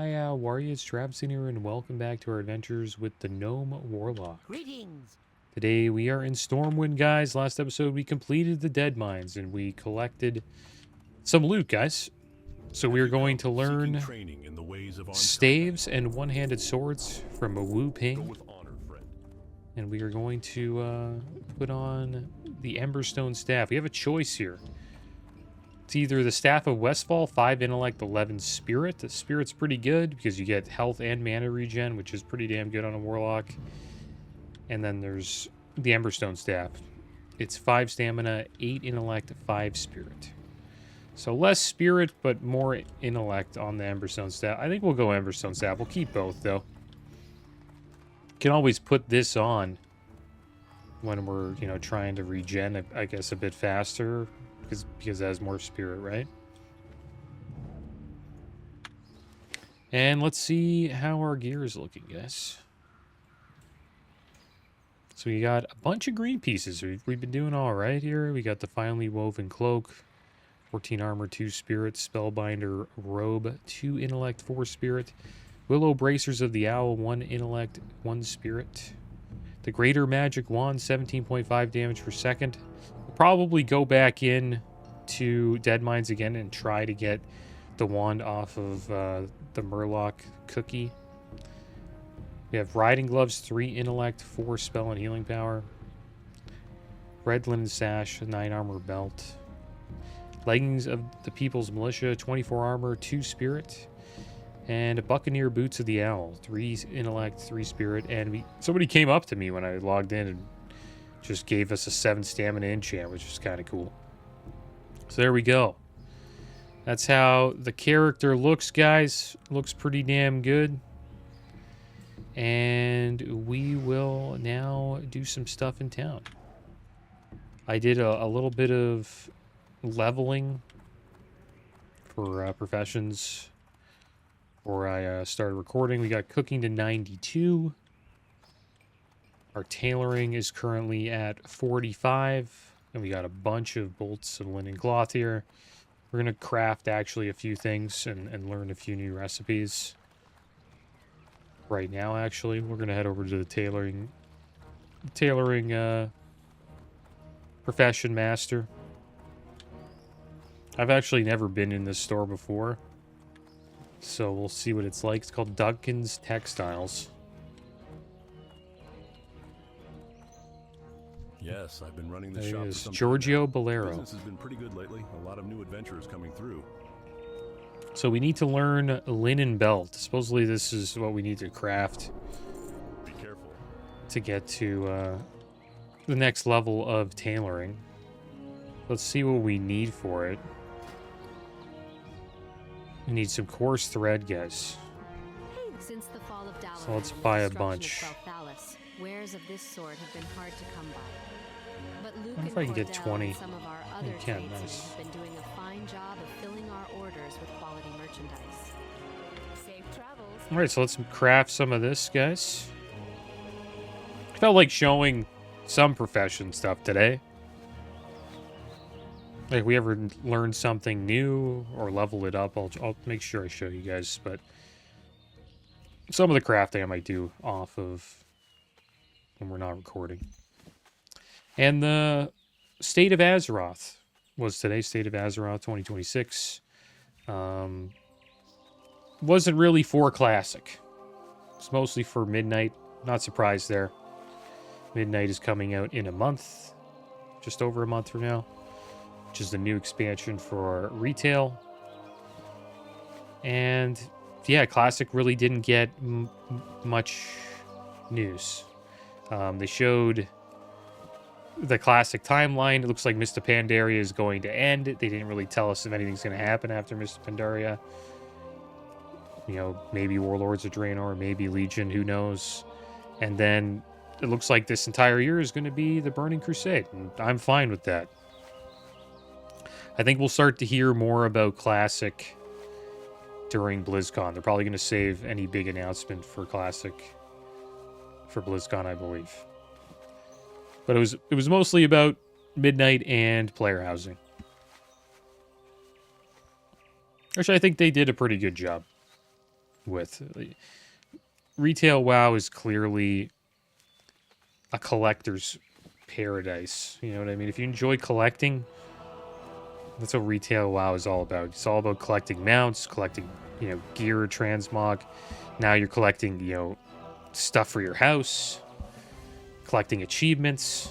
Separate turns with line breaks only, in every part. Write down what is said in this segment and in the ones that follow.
Hi, how are you? It's Traviseen here, and welcome back to our adventures with the Gnome Warlock.
Greetings.
Today we are in Stormwind, guys. Last episode we completed the Dead Mines, and we collected some loot, guys. So we are going to learn staves and one-handed swords from a Wu Ping. And we are going to put on the Emberstone Staff. We have a choice here. It's either the Staff of Westfall, 5 Intellect, 11 Spirit. The Spirit's pretty good because you get health and mana regen, which is pretty damn good on a Warlock. And then there's the Emberstone Staff. It's 5 Stamina, 8 Intellect, 5 Spirit. So less Spirit, but more Intellect on the Emberstone Staff. I think we'll go Emberstone Staff. We'll keep both, though. Can always put this on when we're, trying to regen, I guess, a bit faster. Because it has more spirit, right? And let's see how our gear is looking, guys. So we got a bunch of green pieces. We've been doing all right here. We got the finely woven cloak, 14 armor, 2 spirit, spellbinder robe, 2 intellect, 4 spirit, willow bracers of the owl, 1 intellect, 1 spirit. The greater magic wand, 17.5 damage per second. Probably go back in to Dead Mines again and try to get the wand off of the Murloc cookie. We have riding gloves, 3 intellect, 4 spell and healing power. Red linen sash, 9 armor belt. Leggings of the People's Militia, 24 armor, 2 spirit. And Buccaneer boots of the owl, 3 intellect, 3 spirit. And somebody came up to me when I logged in and just gave us a 7 stamina enchant, which is kind of cool. So there we go. That's how the character looks, guys. Looks pretty damn good. And we will now do some stuff in town. I did a little bit of leveling for professions before I started recording. We got cooking to 92. Our tailoring is currently at 45, and we got a bunch of bolts of linen cloth here. We're going to craft actually a few things and learn a few new recipes. Right now, actually, we're going to head over to the tailoring profession master. I've actually never been in this store before, so we'll see what it's like. It's called Duncan's Textiles.
Yes, I've been running this shop for some
Giorgio
time.
Bolero.
Business has been pretty good lately. A lot of new adventurers coming through.
So we need to learn linen belt. Supposedly this is what we need to craft.
Be careful.
To get to the next level of tailoring. Let's see what we need for it. We need some coarse thread, guys.
Since the fall of Dalaran,
So let's buy a bunch.
Wares of this sort have been hard to come by. But Luke
I wonder if I can get 20.
Some of our
I
other
can,
tradesmen
nice.
have been doing a fine job of filling our orders with quality merchandise. Safe travels.
Alright, so let's craft some of this, guys. I felt like showing some profession stuff today. Like, if we ever learn something new or level it up, I'll make sure I show you guys. But some of the crafting I might do off of when we're not recording. And the State of Azeroth was today. State of Azeroth 2026. Wasn't really for Classic. It's mostly for Midnight. Not surprised there. Midnight is coming out in a month. Just over a month from now. Which is the new expansion for retail. And yeah, Classic really didn't get much news. They showed the Classic timeline. It looks like Mr. Pandaria is going to end. They didn't really tell us if anything's going to happen after Mr. Pandaria. Maybe Warlords of Draenor, maybe Legion, who knows. And then it looks like this entire year is going to be the Burning Crusade. And I'm fine with that. I think we'll start to hear more about Classic during BlizzCon. They're probably going to save any big announcement for Classic for BlizzCon, I believe. But it was mostly about Midnight and player housing. Which I think they did a pretty good job. with. Retail WoW is clearly a collector's paradise. You know what I mean? If you enjoy collecting, that's what retail WoW is all about. It's all about collecting mounts, collecting, gear, transmog. Now you're collecting, stuff for your house, collecting achievements.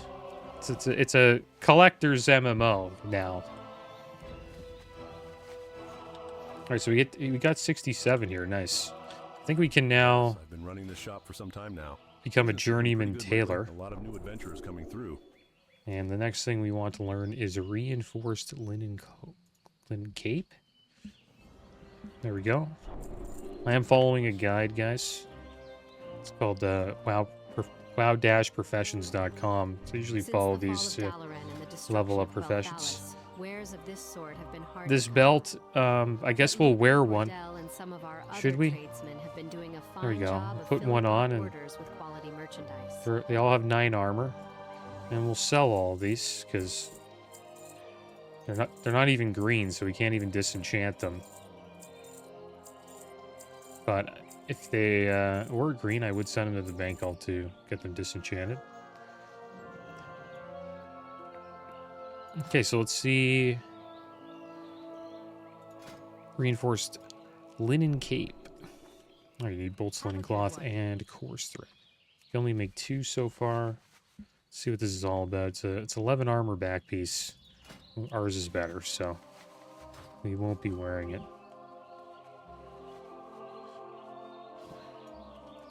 It's a collector's MMO now. All right, so we got 67 here. Nice. I think we can now
I've been running this shop for some time now.
become a journeyman tailor.
A lot of new adventurers coming through.
And the next thing we want to learn is reinforced linen cape. There we go. I am following a guide, guys. It's called wow-professions.com. So I usually follow these level up professions. This belt, I guess we'll wear one. Should we? There we go. Put one on, and they all have 9 armor. And we'll sell all of these because they're not even green, so we can't even disenchant them. But if they were green, I would send them to the bank hall to get them disenchanted. Okay, so let's see. Reinforced linen cape. Oh, you need bolts, linen cloth, and coarse thread. You can only make 2 so far. Let's see what this is all about. It's 11 armor back piece. Ours is better, so we won't be wearing it.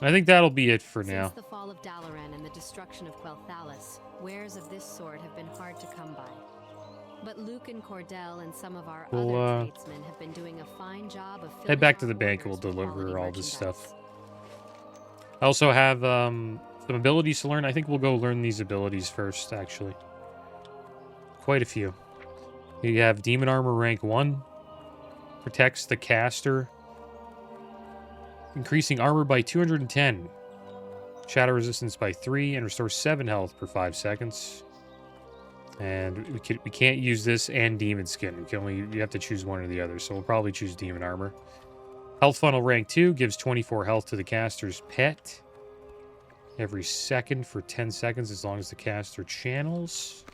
I think that'll be it for now.
Since the fall of Dalaran and the destruction of Quel'Thalas, wares of this sort have been hard to come by. But Luke and Cordell and some of our other tradesmen have been doing a fine job of filling
head back to
our
the bank and we'll
orders with
deliver all
quality
this
merchandise.
stuff. I also have some abilities to learn. I think we'll go learn these abilities first, actually. Quite a few. You have Demon Armor rank 1. Protects the caster. Increasing armor by 210. Shadow resistance by 3 and restores 7 health per 5 seconds. And we can't use this and Demon Skin. You have to choose one or the other, so we'll probably choose Demon Armor. Health Funnel rank 2 gives 24 health to the caster's pet. Every second for 10 seconds as long as the caster channels.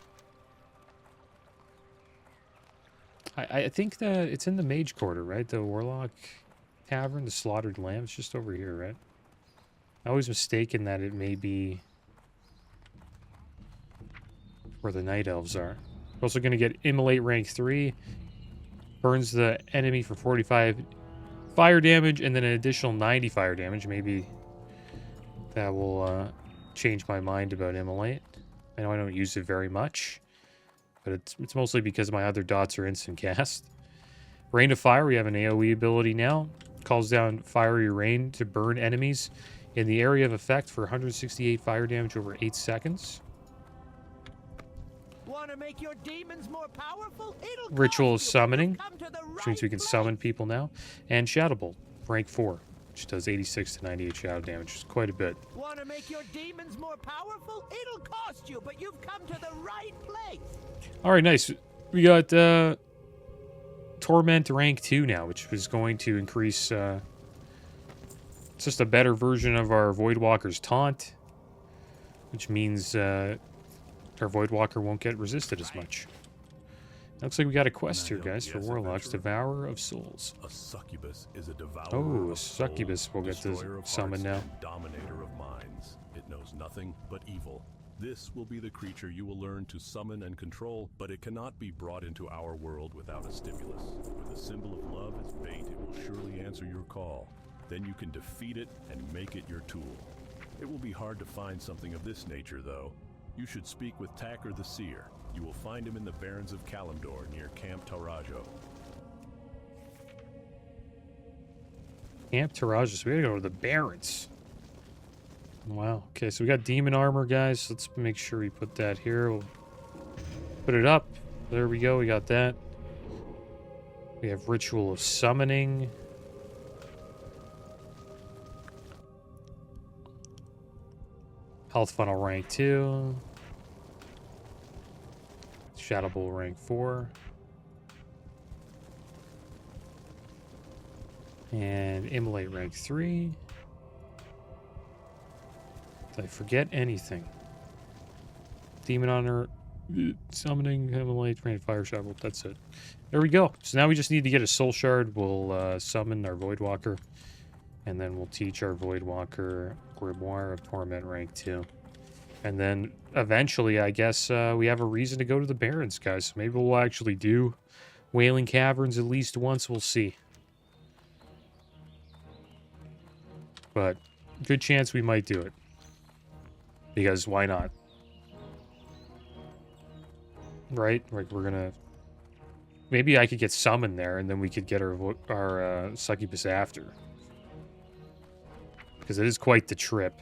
I think that it's in the Mage Quarter, right? The Warlock Tavern, the Slaughtered Lamb. It's just over here, right? I always mistaken that it may be where the Night Elves are. We're also going to get Immolate rank 3. Burns the enemy for 45 fire damage and then an additional 90 fire damage. Maybe that will change my mind about Immolate. I know I don't use it very much, but it's mostly because my other dots are instant cast. Rain of Fire, we have an AoE ability now. Calls down fiery rain to burn enemies in the area of effect for 168 fire damage over 8 seconds.
Want to make your demons more powerful? It'll
Ritual of
cost you,
Summoning,
but you'll come to the
which means we
right
can
place.
summon people now. And Shadow Bolt, rank 4, which does 86 to 98 shadow damage, which is quite a bit.
Want to make your demons more powerful? It'll cost you, but you've come to the right place.
All right, nice. We got Torment rank 2 now, which is going to increase... it's just a better version of our Voidwalker's Taunt, which means our Voidwalker won't get resisted as much. Looks like we got a quest here, guys, for Warlocks. Devourer of Souls.
A succubus is a devourer.
Oh, a
of
succubus
souls,
will get to
destroyer of
summon
hearts,
now.
and dominator of minds. It knows nothing but evil. This will be the creature you will learn to summon and control, but it cannot be brought into our world without a stimulus. With a symbol of love as bait, it will surely answer your call. Then you can defeat it and make it your tool. It will be hard to find something of this nature, though. You should speak with Tacker the Seer. You will find him in the Barrens of Kalimdor near Camp Tarajo.
Camp Tarajo, so we gotta go to the Barrens. Wow. Okay, so we got Demon Armor, guys. Let's make sure we put that here. We'll put it up. There we go. We got that. We have Ritual of Summoning. Health Funnel rank 2. Shadow Bolt rank 4. And immolate rank 3. Did I forget anything? Demon Honor, summoning, immolate, rank fire shovel. That's it. There we go. So now we just need to get a soul shard. We'll summon our Voidwalker. And then we'll teach our Voidwalker Grimoire of Torment rank 2. And then eventually, I guess, we have a reason to go to the Barrens, guys. So maybe we'll actually do Wailing Caverns at least once. We'll see. But good chance we might do it. Because why not? Right? Like, we're gonna... Maybe I could get summoned there, and then we could get our succubus after. Because it is quite the trip.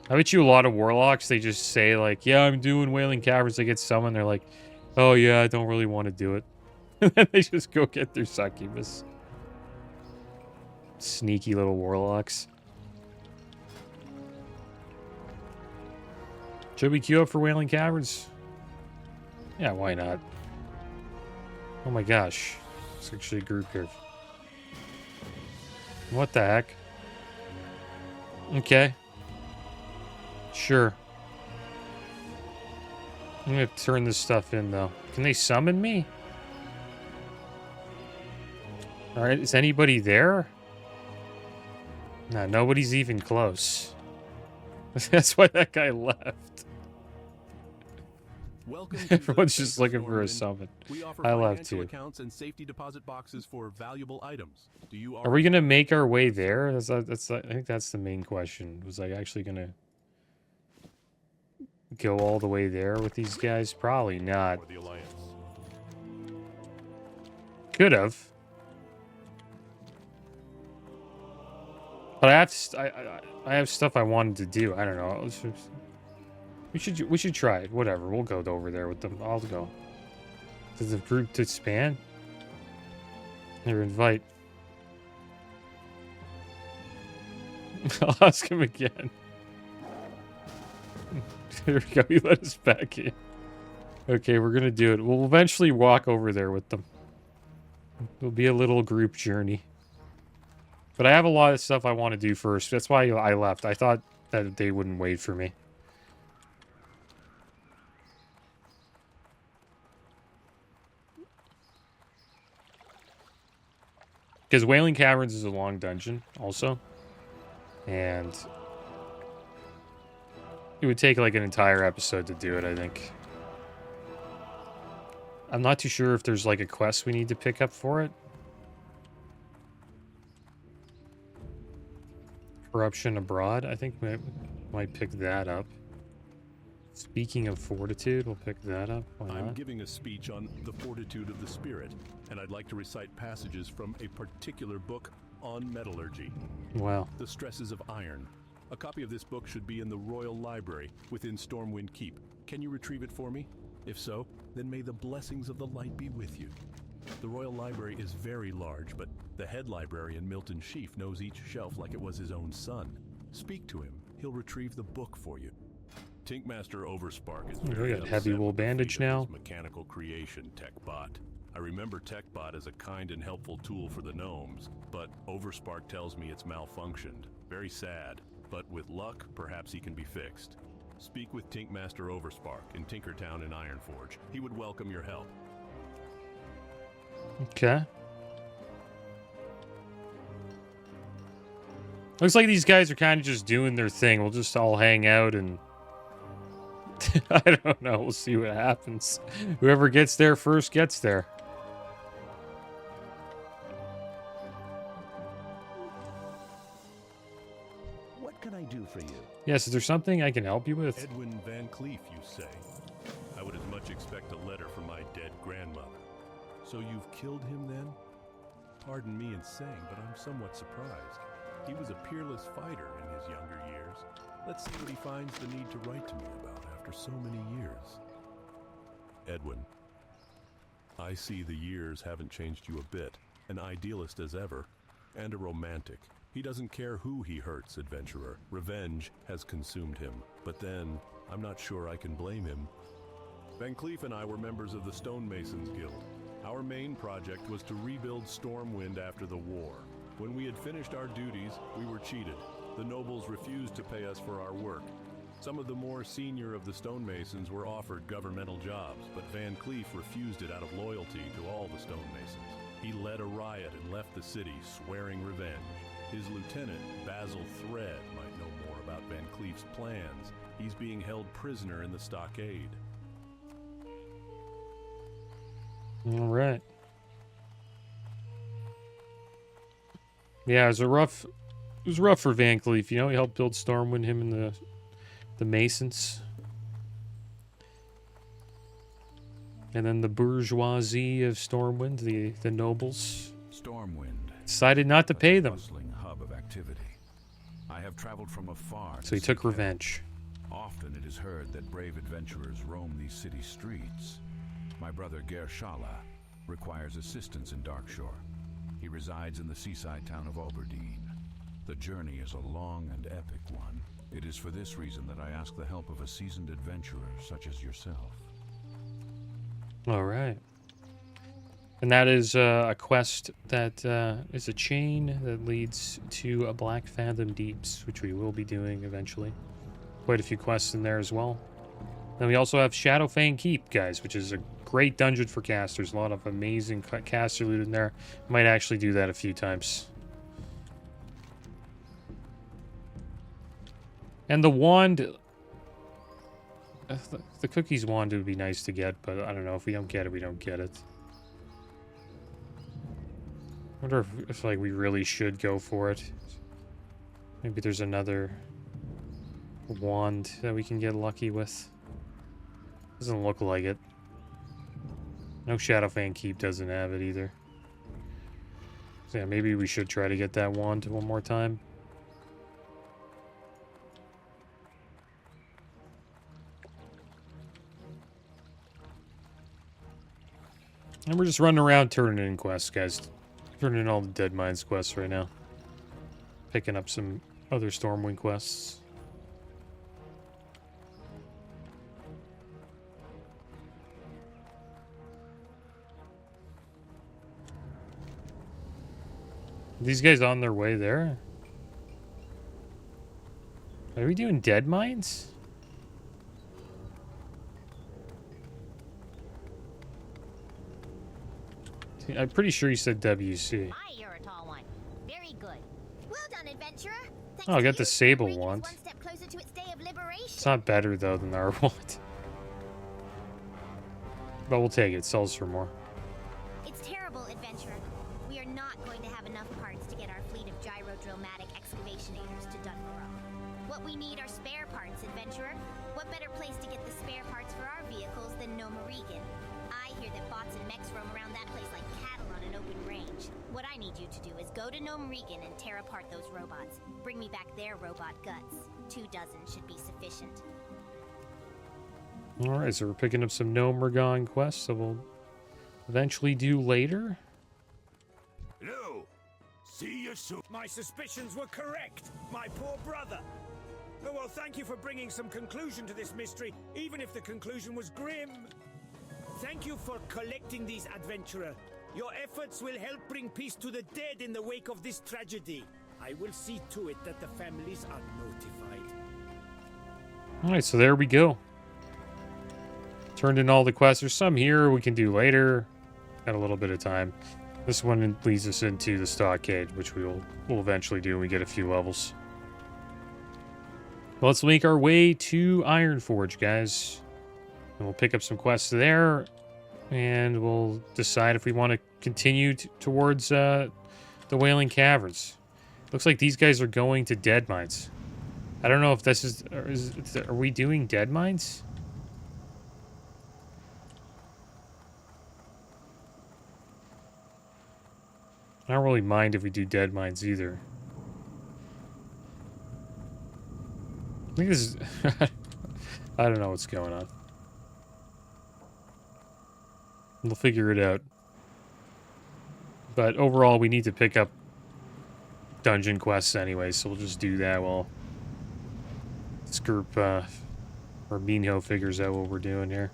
I bet you a lot of warlocks, they just say, like, yeah, I'm doing Wailing Caverns. They get summoned. They're like, oh, yeah, I don't really want to do it. And then they just go get their succubus. Sneaky little warlocks. Should we queue up for Wailing Caverns? Yeah, why not? Oh my gosh. It's actually a group here. What the heck? Okay. Sure. I'm gonna turn this stuff in, though. Can they summon me? Alright, is anybody there? No, nobody's even close. That's why that guy left. Everyone's just looking for a summon. I love to.
Accounts and safety deposit boxes for valuable items.
Are we gonna make our way there? I think that's the main question. Was I actually gonna go all the way there with these guys? Probably not. Could have. But I have stuff I wanted to do. I don't know. We should try it. Whatever. We'll go over there with them. I'll go. Does the group expand? Or invite? I'll ask him again. There we go. He let us back in. Okay, we're gonna do it. We'll eventually walk over there with them. It'll be a little group journey. But I have a lot of stuff I want to do first. That's why I left. I thought that they wouldn't wait for me. Because Wailing Caverns is a long dungeon, also. And it would take like an entire episode to do it, I think. I'm not too sure if there's like a quest we need to pick up for it. Corruption Abroad, I think we might pick that up. Speaking of fortitude, we'll pick that up. Why not?
I'm giving a speech on the fortitude of the spirit, and I'd like to recite passages from a particular book on metallurgy.
Wow.
The Stresses of Iron. A copy of this book should be in the Royal Library within Stormwind Keep. Can you retrieve it for me? If so, then may the blessings of the light be with you. The Royal Library is very large, but the head librarian, Milton Sheaf, knows each shelf like it was his own son. Speak to him. He'll retrieve the book for you. Tinkmaster Overspark is very
we got heavy wool bandage now.
Mechanical creation TechBot. I remember TechBot as a kind and helpful tool for the gnomes, but Overspark tells me it's malfunctioned. Very sad, but with luck, perhaps he can be fixed. Speak with Tinkmaster Overspark in Tinkertown in Ironforge. He would welcome your help.
Okay. Looks like these guys are kind of just doing their thing. We'll just all hang out and... I don't know. We'll see what happens. Whoever gets there first gets there.
What can I do for you?
Yes, is there something I can help you with?
Edwin Van Cleef, you say? I would as much expect a letter from my dead grandmother. So you've killed him then? Pardon me in saying, but I'm somewhat surprised. He was a peerless fighter in his younger years. Let's see what he finds the need to write to me about after so many years. Edwin, I see the years haven't changed you a bit. An idealist as ever, and a romantic. He doesn't care who he hurts, adventurer. Revenge has consumed him. But then, I'm not sure I can blame him. Van Cleef and I were members of the Stonemasons Guild. Our main project was to rebuild Stormwind after the war. When we had finished our duties, we were cheated. The nobles refused to pay us for our work. Some of the more senior of the stonemasons were offered governmental jobs, but Van Cleef refused it out of loyalty to all the stonemasons. He led a riot and left the city, swearing revenge. His lieutenant, Basil Thread, might know more about Van Cleef's plans. He's being held prisoner in the stockade.
All right. Yeah, it was rough for Van Cleef. You know, he helped build Stormwind, him and the Masons. And then the bourgeoisie of Stormwind, the nobles,
Stormwind
decided not to pay them.
Bustling hub of activity. I have traveled from afar.
So he took revenge.
Often it is heard that brave adventurers roam these city streets. My brother Gershala requires assistance in Darkshore. He resides in the seaside town of Oberdeen. The journey is a long and epic one. It is for this reason that I ask the help of a seasoned adventurer such as yourself.
All right. And that is a quest that is a chain that leads to a Black Fathom Deeps, which we will be doing eventually. Quite a few quests in there as well. Then we also have Shadowfang Keep, guys, which is a great dungeon for casters. A lot of amazing caster loot in there. Might actually do that a few times. And the wand... the cookies wand would be nice to get, but I don't know. If we don't get it, we don't get it. I wonder if like, we really should go for it. Maybe there's another wand that we can get lucky with. Doesn't look like it. No, Shadowfang Keep doesn't have it either. So yeah, maybe we should try to get that wand one more time. And we're just running around turning in quests, guys. Turning in all the Dead Mines quests right now. Picking up some other Stormwind quests. These guys on their way there? Are we doing Dead Mines? I'm pretty sure you said WC.
You're a tall one. Very good. Well done, adventurer.
Oh, I got the Sable wand.
One step closer to its day of liberation.
It's not better, though, than our wand. But we'll take it. It sells for more.
It's terrible, adventurer. We are not going to have enough parts to get our fleet of gyro-drillmatic excavationators to Dunborough. What we need are spare parts, adventurer. What better place to get the spare parts for our vehicles than Gnome Warlock? I hear that bots and mechs roam around that place like cattle on an open range. What I need you to do is go to Gnome Warlock and tear apart those robots. Bring me back their robot guts. 24 should be sufficient.
Alright, so we're picking up some Gnome Warlock quests that we'll eventually do later.
Hello. See you soon. My suspicions were correct, my poor brother. Oh, well, thank you for bringing some conclusion to this mystery, even if the conclusion was grim. Thank you for collecting these, adventurer. Your efforts will help bring peace to the dead in the wake of this tragedy. I will see to it that the families are notified.
Alright, so there we go. Turned in all the quests. There's some here we can do later. Got a little bit of time. This one leads us into the stockade, which we'll eventually do when we get a few levels. Well, let's make our way to Ironforge, guys. And we'll pick up some quests there, and we'll decide if we want to continue towards the Wailing Caverns. Looks like these guys are going to Dead Mines. I don't know if this is... Are we doing Dead Mines? I don't really mind if we do Dead Mines either. I think this is... I don't know what's going on. We'll figure it out. But overall, we need to pick up dungeon quests anyway, so we'll just do that while this group, or Minho, figures out what we're doing here.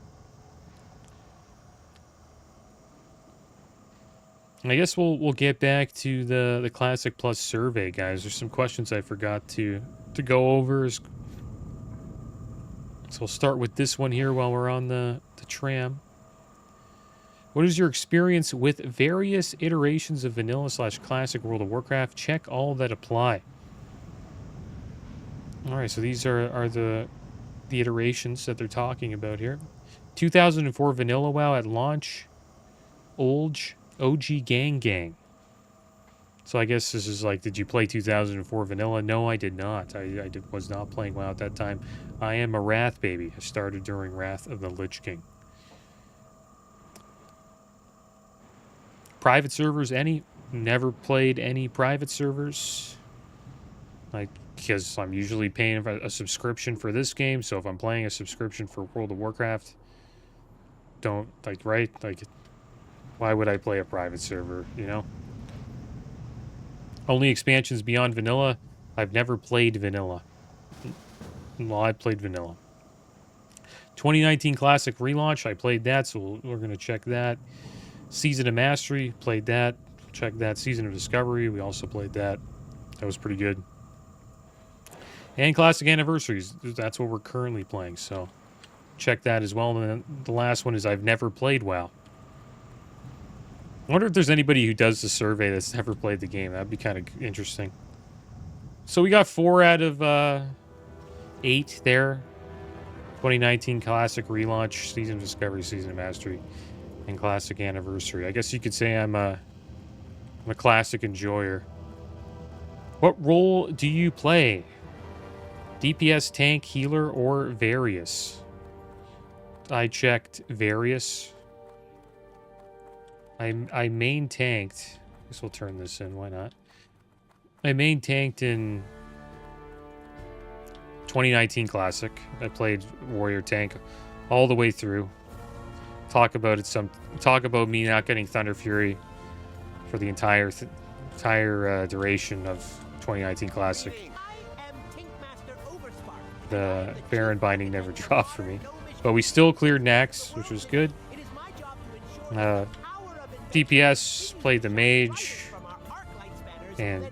I guess we'll get back to the Classic Plus survey, guys. There's some questions I forgot to go over. So we'll start with this one here while we're on the tram. What is your experience with various iterations of vanilla/classic World of Warcraft? Check all that apply. All right, so these are the iterations that they're talking about here. 2004 vanilla WoW at launch. OG Gang. So I guess this is like, did you play 2004 vanilla? No, I did not. I was not playing WoW at that time. I am a Wrath baby. I started during Wrath of the Lich King. Private servers, any? Never played any private servers. Because I'm usually paying a subscription for this game, so if I'm playing a subscription for World of Warcraft, why would I play a private server, you know? Only expansions beyond vanilla. I've never played vanilla. Well, I played vanilla. 2019 Classic relaunch, I played that, so we're going to check that. Season of Mastery, played that. Check that. Season of Discovery, we also played that. That was pretty good. And Classic Anniversaries, that's what we're currently playing, so check that as well. And then the last one is I've never played WoW. I wonder if there's anybody who does the survey that's never played the game. That'd be kind of interesting. So we got 4 out of 8 there. 2019 Classic relaunch, Season of Discovery, Season of Mastery, and Classic Anniversary. I guess you could say I'm a classic enjoyer. What role do you play? DPS, tank, healer, or various? I checked various. I main tanked. I guess we'll turn this in. Why not? I main tanked in 2019 Classic. I played warrior tank all the way through. Talk about me not getting Thunder Fury for the entire duration of 2019 Classic. The Baron binding never dropped for me, but we still cleared Nax, which was good. DPS, played the mage, and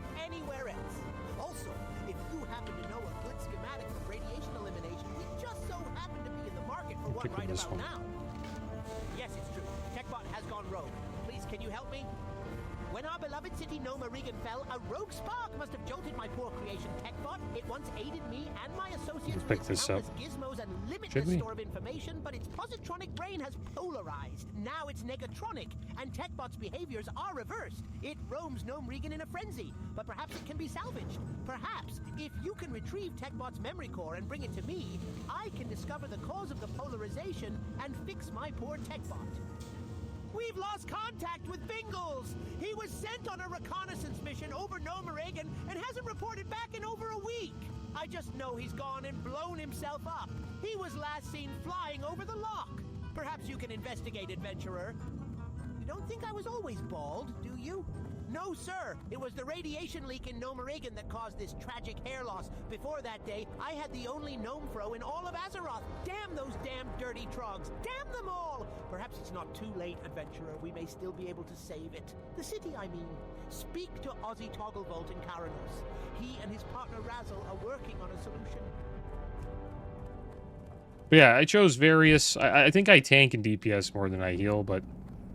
pick this one.
Yes, it's true. TechBot has gone rogue. Please, can you help me? When our beloved city Gnome fell, a rogue spark must have jolted my poor creation TechBot. It once aided me and my associates
pick
with
this up.
gizmos and limitless store of information, but its positronic brain has polarized. Now it's negatronic, and TechBot's behaviors are reversed. It roams Gnome Regan in a frenzy, but perhaps it can be salvaged. Perhaps, if you can retrieve TechBot's memory core and bring it to me, I can discover the cause of the polarization and fix my poor TechBot. We've lost contact with Bingles! He was sent on a reconnaissance mission over Nomeregan and hasn't reported back in over a week! I just know he's gone and blown himself up. He was last seen flying over the lock. Perhaps you can investigate, adventurer. You don't think I was always bald, do you? No, sir. It was the radiation leak in Nomeregan that caused this tragic hair loss. Before that day, I had the only gnome fro in all of Azeroth. Damn those damn dirty trogs. Damn them all! Perhaps it's not too late, adventurer. We may still be able to save it. The city, I mean. Speak to Ozzy Togglevolt in Karanos. He and his partner Razzle are working on a solution.
Yeah, I chose various. I think I tank in DPS more than I heal, but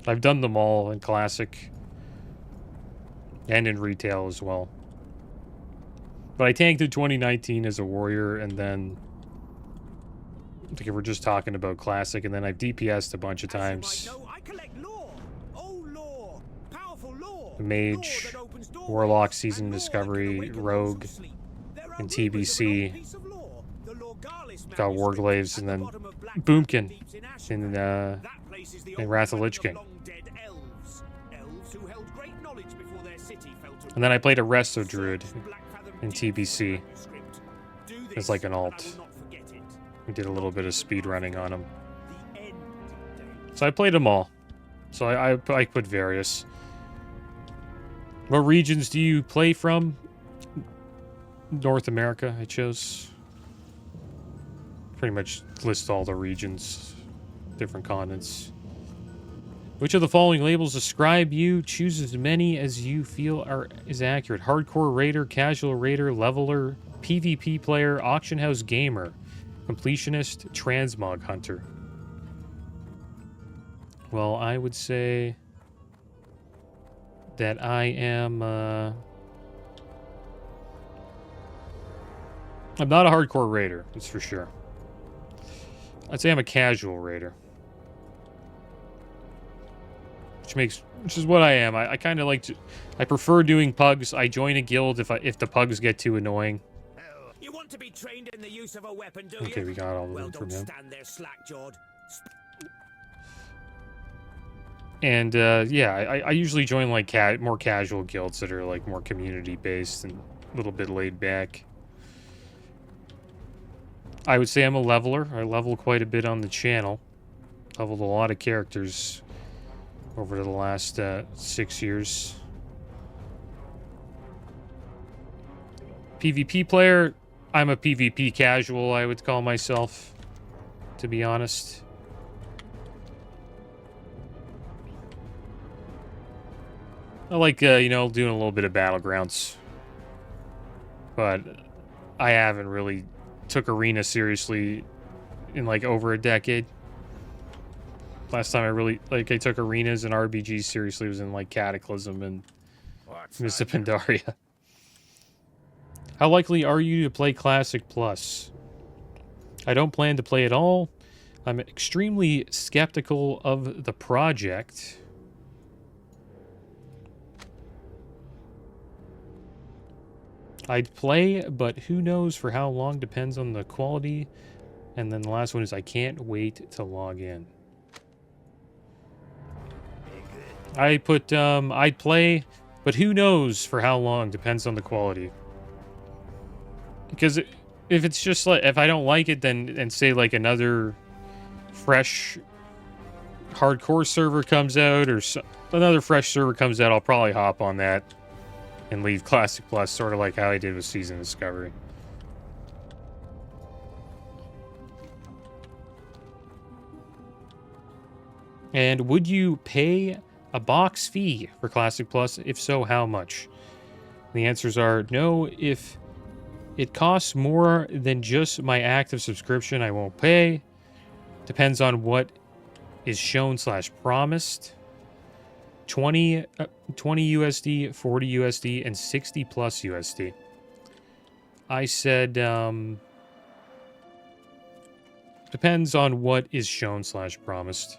I've done them all in Classic. And in retail as well. But I tanked in 2019 as a warrior, and then I think we're just talking about Classic, and then I've DPS'd a bunch of times. Mage, Warlock, Season Discovery, Rogue, and TBC. Got Warglaives, and then Boomkin in Wrath of Lich King. And then I played a Resto Druid in TBC as like an alt. We did a little bit of speed running on him. So I played them all. So I put various. What regions do you play from? North America, I chose. Pretty much list all the regions, different continents. Which of the following labels describe you? Choose as many as you feel is accurate. Hardcore raider, casual raider, leveler, PvP player, auction house gamer, completionist, transmog hunter. Well, I would say that I am, I'm not a hardcore raider, that's for sure. I'd say I'm a casual raider. Which is what I am. I kind of like to, I prefer doing pugs. I join a guild if the pugs get too annoying.
You want to be trained in the use of a weapon, do
Okay,
you?
we got all of
Well,
them from
don't
him.
stand there slack-jawed.
And yeah, I usually join like more casual guilds that are like more community based and a little bit laid back. I would say I'm a leveler. I level quite a bit on the channel. Leveled a lot of characters over the last 6 years. PvP player, I'm a PvP casual, I would call myself, to be honest. I like, you know, doing a little bit of Battlegrounds. But I haven't really took Arena seriously in like over a decade. Last time I really, like, I took arenas and RBGs seriously was in, like, Cataclysm and Mists of Pandaria. How likely are you to play Classic Plus? I don't plan to play at all. I'm extremely skeptical of the project. I'd play, but who knows for how long, depends on the quality. And then the last one is I can't wait to log in. I put, I'd play, but who knows for how long, depends on the quality. Because if it's just like, if I don't like it, then, and say like another fresh hardcore server comes out, or another fresh server comes out, I'll probably hop on that and leave Classic Plus, sort of like how I did with Season Discovery. And would you pay a box fee for Classic Plus? If so, how much? The answers are no. If it costs more than just my active subscription, I won't pay. Depends on what is shown / promised. 20 USD, 40 USD, and 60 plus USD. I said depends on what is shown / promised.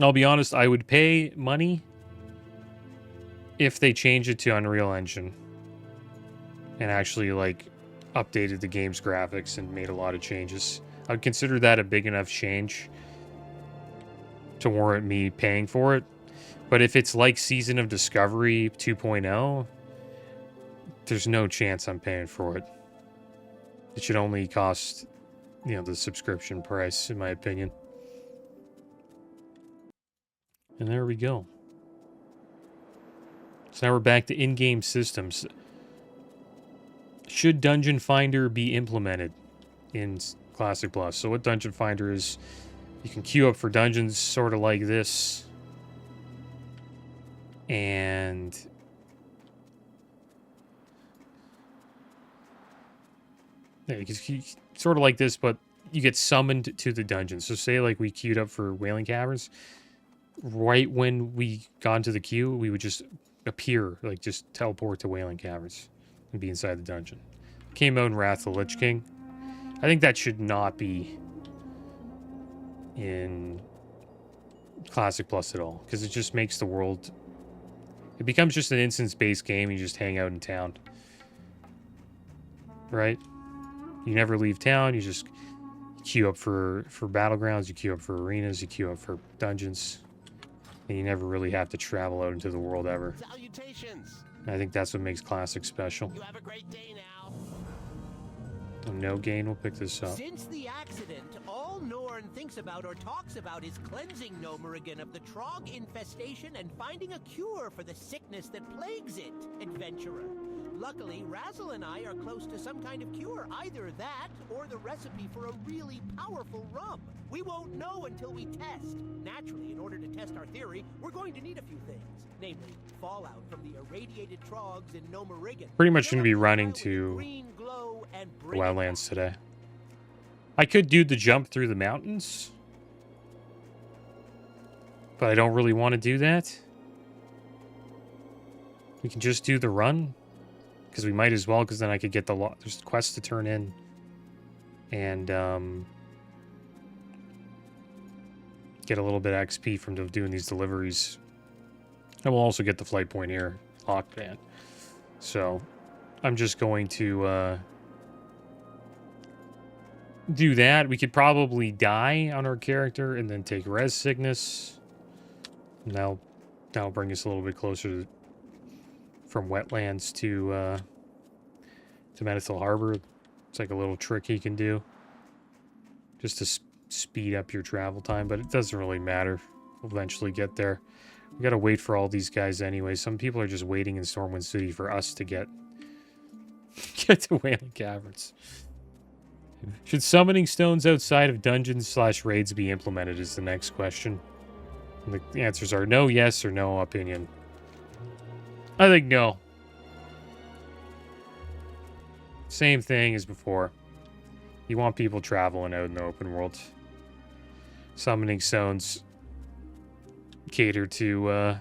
I'll be honest, I would pay money if they change it to Unreal Engine and actually, like, updated the game's graphics and made a lot of changes. I would consider that a big enough change to warrant me paying for it. But if it's like Season of Discovery 2.0, there's no chance I'm paying for it. It should only cost, you know, the subscription price, in my opinion. And there we go. So now we're back to in-game systems. Should Dungeon Finder be implemented in Classic Plus? So what Dungeon Finder is, you can queue up for dungeons sort of like this. And yeah, you can sort of like this, but you get summoned to the dungeon. So say like we queued up for Wailing Caverns. Right when we got into the queue, we would just appear, like just teleport to Wailing Caverns and be inside the dungeon. Came out in Wrath of the Lich King. I think that should not be in Classic Plus at all, because it just makes the world, it becomes just an instance-based game. You just hang out in town, right? You never leave town. You just queue up for battlegrounds. You queue up for arenas. You queue up for dungeons. And you never really have to travel out into the world ever.
Salutations.
I think that's what makes Classic special.
You have a great day now.
No gain, we'll pick this up.
Since the accident, all Norn thinks about or talks about is cleansing Gnomerigan of the Trog infestation and finding a cure for the sickness that plagues it, adventurer. Luckily, Razzle and I are close to some kind of cure. Either that, or the recipe for a really powerful rum. We won't know until we test. Naturally, in order to test our theory, we're going to need a few things. Namely, fallout from the irradiated trogs in Gnome Warlock.
Pretty much going to be running to the wildlands today. I could do the jump through the mountains, but I don't really want to do that. We can just do the run. Because we might as well, because then I could get there's quests to turn in. And get a little bit of XP from doing these deliveries. And we'll also get the flight point here, locked man. So I'm just going to do that. We could probably die on our character and then take res sickness. And that'll bring us a little bit closer from wetlands to Menethil Harbor. It's like a little trick he can do just to speed up your travel time, but it doesn't really matter. We'll eventually get there. We gotta wait for all these guys anyway. Some people are just waiting in Stormwind City for us to get to Wailing Caverns. Should summoning stones outside of dungeons/raids be implemented is the next question. And the answers are no, yes, or no opinion. I think no. Same thing as before. You want people traveling out in the open world. Summoning stones cater to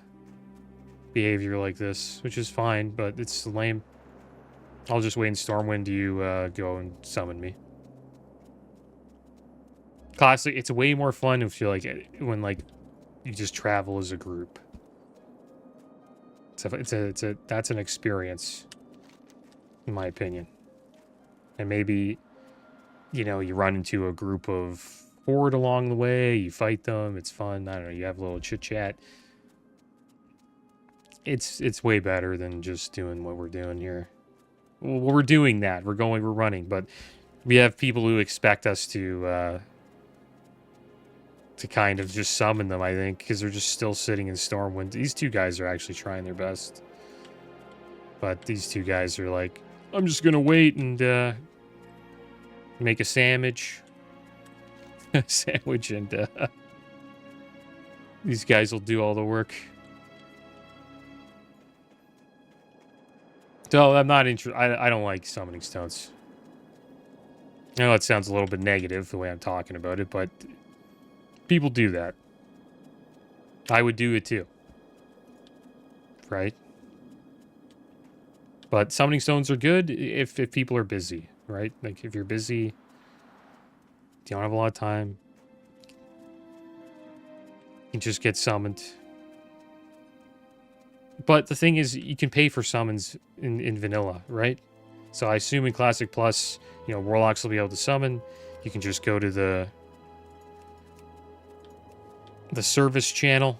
behavior like this, which is fine, but it's lame. I'll just wait in Stormwind to you go and summon me. Classic, it's way more fun if you when you just travel as a group. That's an experience, in my opinion. And maybe, you run into a group of horde along the way, you fight them, it's fun, I don't know, you have a little chit-chat. It's way better than just doing what we're doing here. Well, we're doing that, we're running, but we have people who expect us to kind of just summon them, I think, because they're just still sitting in Stormwind. These two guys are actually trying their best. But these two guys are like, I'm just going to wait and make a sandwich. And these guys will do all the work. So I'm not interested. I don't like summoning stones. I know it sounds a little bit negative the way I'm talking about it, but people do that. I would do it too. Right? But summoning stones are good if people are busy, right? Like if you're busy, you don't have a lot of time, you just get summoned. But the thing is, you can pay for summons in vanilla, right? So I assume in Classic Plus, Warlocks will be able to summon. You can just go to the service channel,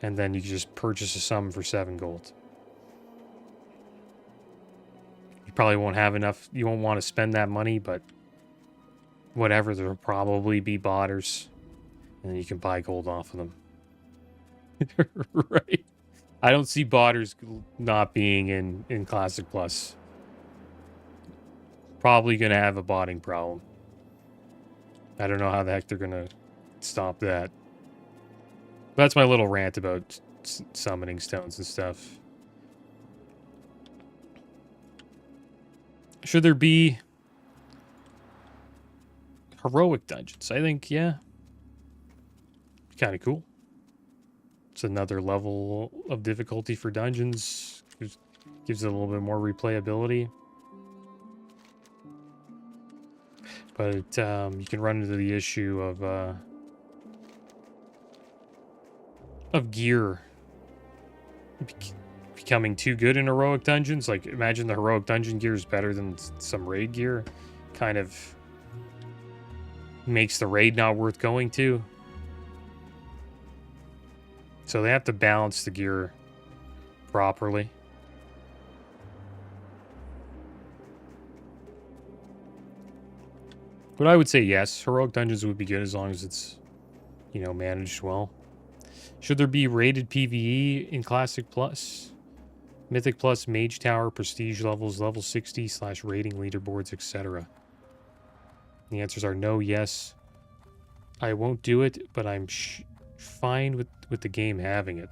and then you can just purchase a summon for 7 gold. You probably won't have enough. You won't want to spend that money, but whatever, there'll probably be botters, and then you can buy gold off of them. Right? I don't see botters not being in Classic Plus. Probably going to have a botting problem. I don't know how the heck they're going to stop that. That's my little rant about summoning stones and stuff. Should there be heroic dungeons? I think, yeah. Kind of cool. It's another level of difficulty for dungeons. Gives it a little bit more replayability. But you can run into the issue of gear becoming too good in heroic dungeons. Like, imagine the heroic dungeon gear is better than some raid gear. Kind of makes the raid not worth going to. So they have to balance the gear properly. But I would say yes, heroic dungeons would be good as long as it's, managed well. Should there be rated PvE in Classic Plus? Mythic Plus, Mage Tower, Prestige levels, level 60 / rating leaderboards, etc. The answers are no, yes. I won't do it, but I'm fine with the game having it.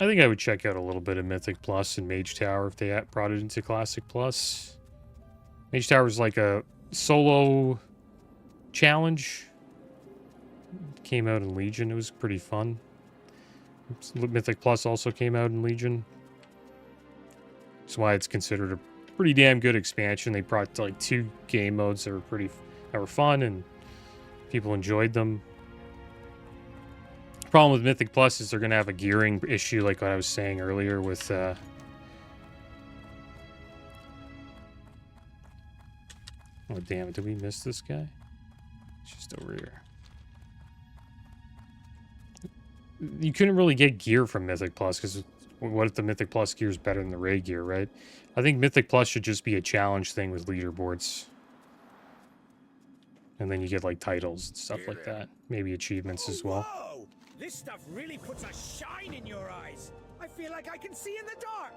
I think I would check out a little bit of Mythic Plus and Mage Tower if they brought it into Classic Plus. Mage Tower is like a solo challenge. Came out in Legion. It was pretty fun. Mythic Plus also came out in Legion. That's why it's considered a pretty damn good expansion. They brought like 2 game modes that were fun and people enjoyed them. Problem with Mythic Plus is they're going to have a gearing issue, like what I was saying earlier with oh damn it, did we miss this guy? It's just over here. You couldn't really get gear from Mythic Plus, because what if the Mythic Plus gear is better than the raid gear, right? I think Mythic Plus should just be a challenge thing with leaderboards. And then you get like titles and stuff like that. Maybe achievements as well.
Whoa! This stuff really puts a shine in your eyes. I feel like I can see in the dark.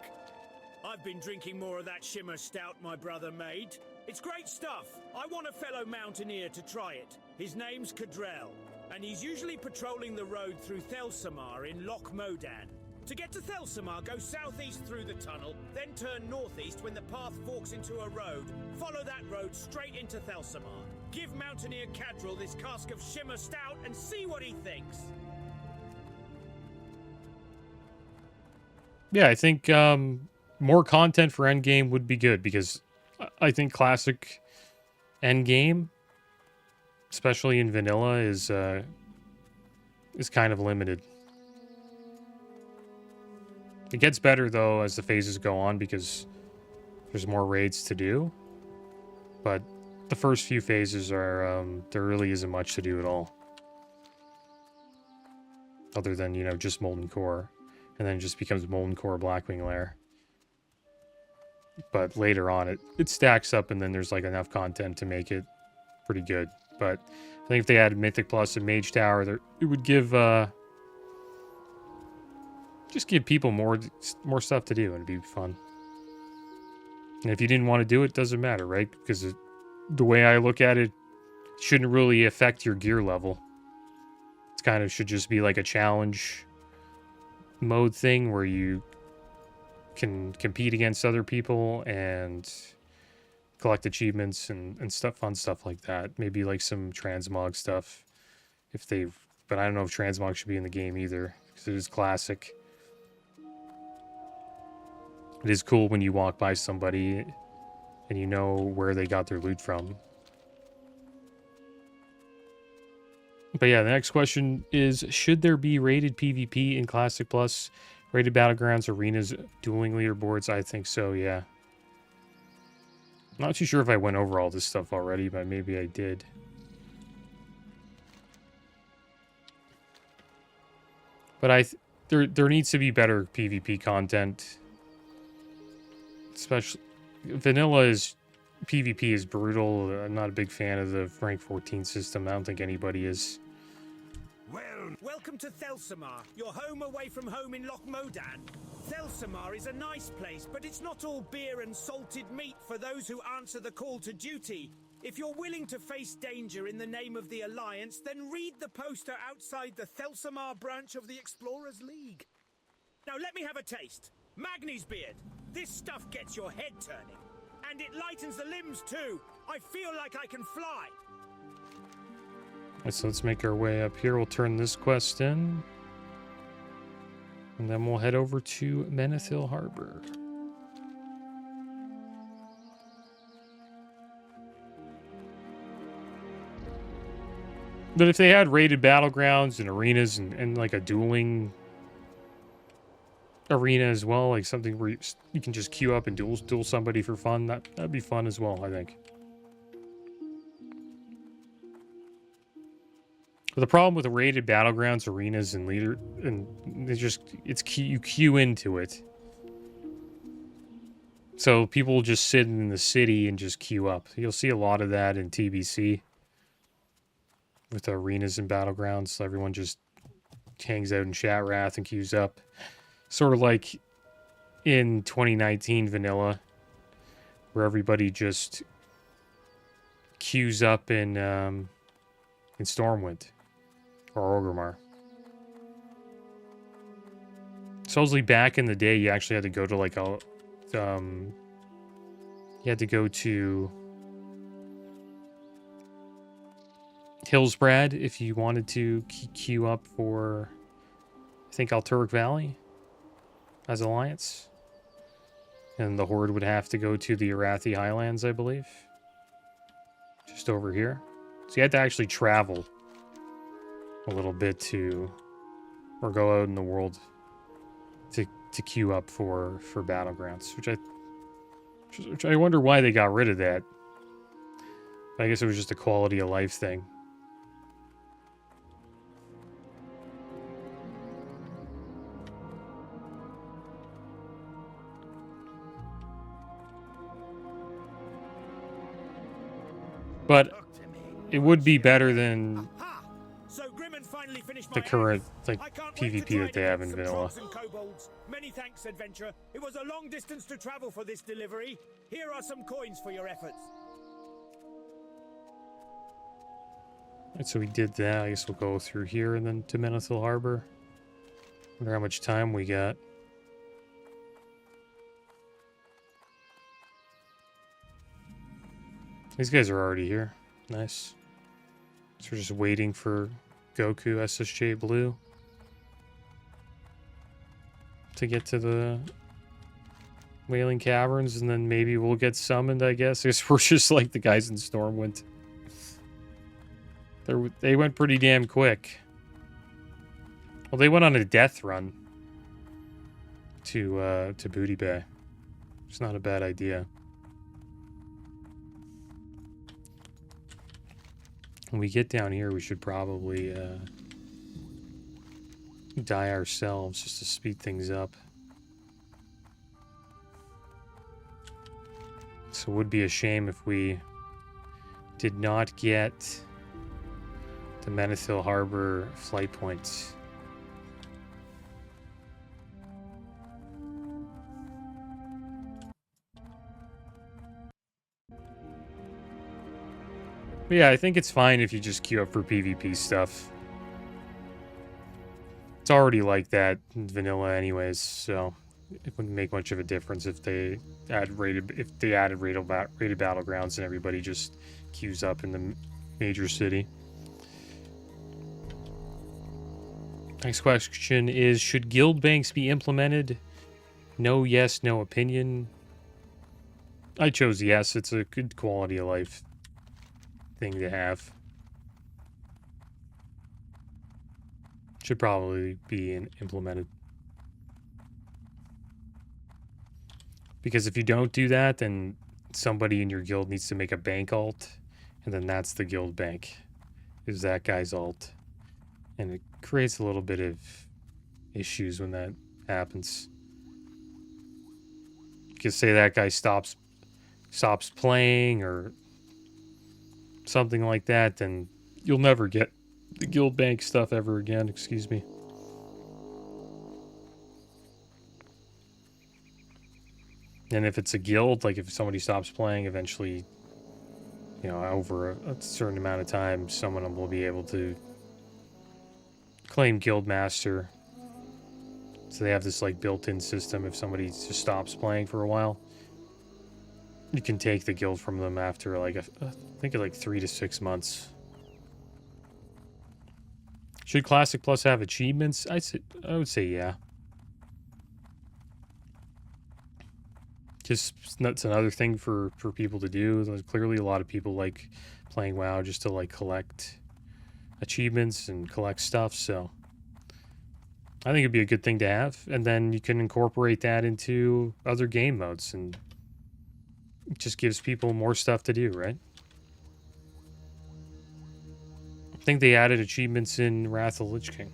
I've been drinking more of that Shimmer Stout my brother made. It's great stuff. I want a fellow mountaineer to try it. His name's Cadrell, and he's usually patrolling the road through Thelsamar in Loch Modan. To get to Thelsamar, go southeast through the tunnel, then turn northeast when the path forks into a road. Follow that road straight into Thelsamar. Give Mountaineer Cadrell this cask of Shimmer Stout and see what he thinks.
Yeah, I think more content for Endgame would be good, because I think Classic Endgame, especially in Vanilla, is kind of limited. It gets better, though, as the phases go on, because there's more raids to do. But the first few phases are, there really isn't much to do at all. Other than, you know, just Molten Core. And then it just becomes Molten Core Blackwing Lair. But later on, it stacks up, and then there's, like, enough content to make it pretty good. But I think if they added Mythic Plus and Mage Tower, it would give, just give people more stuff to do, and it'd be fun. And if you didn't want to do it, doesn't matter, right? Because the way I look at it, it shouldn't really affect your gear level. It kind of should just be like a challenge mode thing where you can compete against other people and collect achievements and stuff, fun stuff like that. Maybe like some transmog stuff, but I don't know if transmog should be in the game either, because it is classic. It is cool when you walk by somebody and you know where they got their loot from. But yeah, the next question is, should there be rated PvP in Classic Plus? Rated Battlegrounds, Arenas, dueling leaderboards? I think so, yeah. I'm not too sure if I went over all this stuff already, but maybe I did. But there needs to be better PvP content. Especially, PvP is brutal. I'm not a big fan of the rank 14 system. I don't think anybody is.
Welcome to Thelsamar, your home away from home in Loch Modan. Thelsamar is a nice place, but it's not all beer and salted meat for those who answer the call to duty. If you're willing to face danger in the name of the Alliance, then read the poster outside the Thelsamar branch of the Explorers League. Now let me have a taste. Magni's beard. This stuff gets your head turning. And it lightens the limbs too. I feel like I can fly.
So let's make our way up here. We'll turn this quest in. And then we'll head over to Menethil Harbor. But if they had rated battlegrounds and arenas and like a dueling arena as well, like something where you can just queue up and duel somebody for fun, that'd be fun as well, I think. But the problem with the rated battlegrounds, arenas, and you queue into it. So people just sit in the city and just queue up. You'll see a lot of that in TBC with the arenas and battlegrounds. So everyone just hangs out in Shatrath and queues up. Sort of like in 2019 vanilla, where everybody just queues up in Stormwind or Orgrimmar. Supposedly back in the day, you actually had to go to like a, you had to go to Hillsbrad if you wanted to queue up for, I think, Alturic Valley as Alliance. And the Horde would have to go to the Arathi Highlands, I believe. Just over here. So you had to actually travel a little bit to, or go out in the world to queue up for Battlegrounds, which I wonder why they got rid of that. I guess it was just a quality of life thing. But it would be better than the current PvP that they have in vanilla.
Many thanks, adventurer. It was a long distance to travel for this delivery. Here are some coins for your efforts.
Alright, so we did that. I guess we'll go through here and then to Menethil Harbor. Wonder how much time we got. These guys are already here. Nice. So we're just waiting for Goku SSJ Blue to get to the Wailing Caverns, and then maybe we'll get summoned, I guess. I guess we're just like the guys in Stormwind. They went pretty damn quick. Well, they went on a death run to Booty Bay. It's not a bad idea. When we get down here, we should probably die ourselves just to speed things up. So it would be a shame if we did not get the Menethil Harbor flight points. But yeah, I think it's fine if you just queue up for PvP stuff. It's already like that in vanilla anyways, so it wouldn't make much of a difference if they added rated battlegrounds and everybody just queues up in the major city. Next question is, should guild banks be implemented? No, yes, no opinion. I chose yes. It's a good quality of life thing to have. Should probably be implemented. Because if you don't do that, then somebody in your guild needs to make a bank alt, and then that's the guild bank, is that guy's alt. And it creates a little bit of issues when that happens. Because say that guy stops playing or something like that, then you'll never get the guild bank stuff ever again. Excuse me. And if it's a guild, like if somebody stops playing, eventually, you know, over a certain amount of time, someone will be able to claim Guildmaster. So they have this like built-in system. If somebody just stops playing for a while, you can take the guild from them after like I think like 3 to 6 months. Should Classic Plus have achievements? I would say yeah. Just that's another thing for people to do. There's clearly a lot of people like playing WoW just to like collect achievements and collect stuff. So I think it'd be a good thing to have, and then you can incorporate that into other game modes, and it just gives people more stuff to do, right? I think they added achievements in Wrath of the Lich King.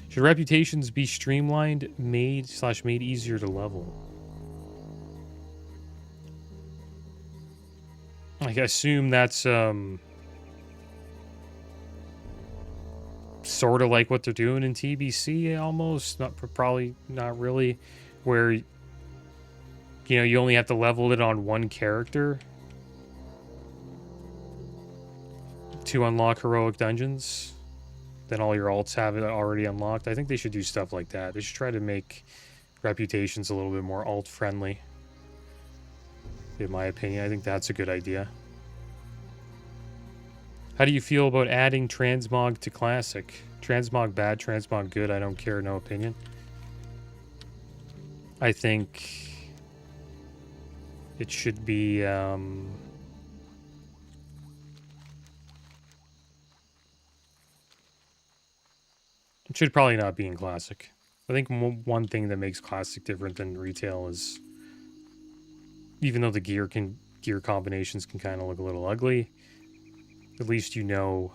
Should reputations be streamlined, made easier to level? I assume that's sort of like what they're doing in TBC almost. Probably not really. Where, you know, you only have to level it on one character to unlock heroic dungeons. Then all your alts have it already unlocked. I think they should do stuff like that. They should try to make reputations a little bit more alt friendly. In my opinion, I think that's a good idea. How do you feel about adding transmog to classic? Transmog bad, transmog good, I don't care, no opinion. I think it should be it should probably not be in classic. I think one thing that makes classic different than retail is, even though the gear combinations can kind of look a little ugly, at least you know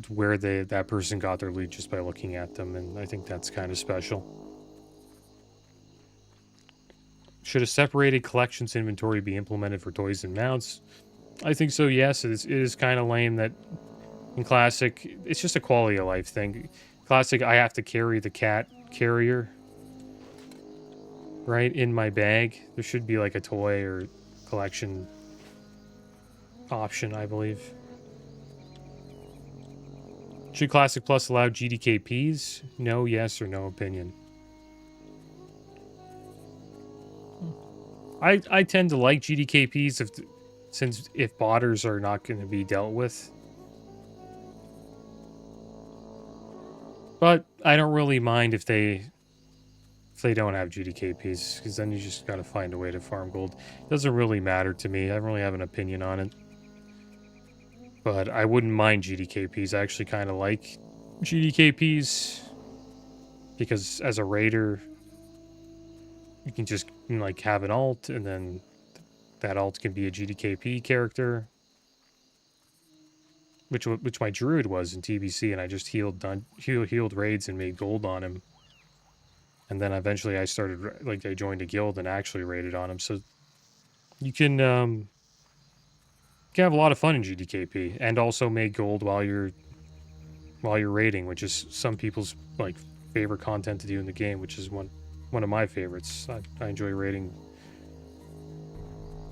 where that person got their loot just by looking at them, and I think that's kind of special. Should a separated collections inventory be implemented for toys and mounts? I think so, yes. It is kind of lame that in Classic, it's just a quality of life thing. Classic, I have to carry the cat carrier, right, in my bag. There should be like a toy or collection option, I believe. Should Classic Plus allow GDKPs? No, yes, or no opinion. I tend to like GDKPs since if botters are not going to be dealt with. But I don't really mind if they don't have GDKPs, because then you just got to find a way to farm gold. It doesn't really matter to me. I don't really have an opinion on it. But I wouldn't mind GDKPs. I actually kind of like GDKPs, because as a raider, you can just like have an alt, and then that alt can be a GDKP character, which my druid was in TBC, and I just healed raids and made gold on him. And then eventually I joined a guild and actually raided on him. So you can have a lot of fun in GDKP, and also make gold while you're raiding, which is some people's like favorite content to do in the game, which is one of my favorites. I enjoy raiding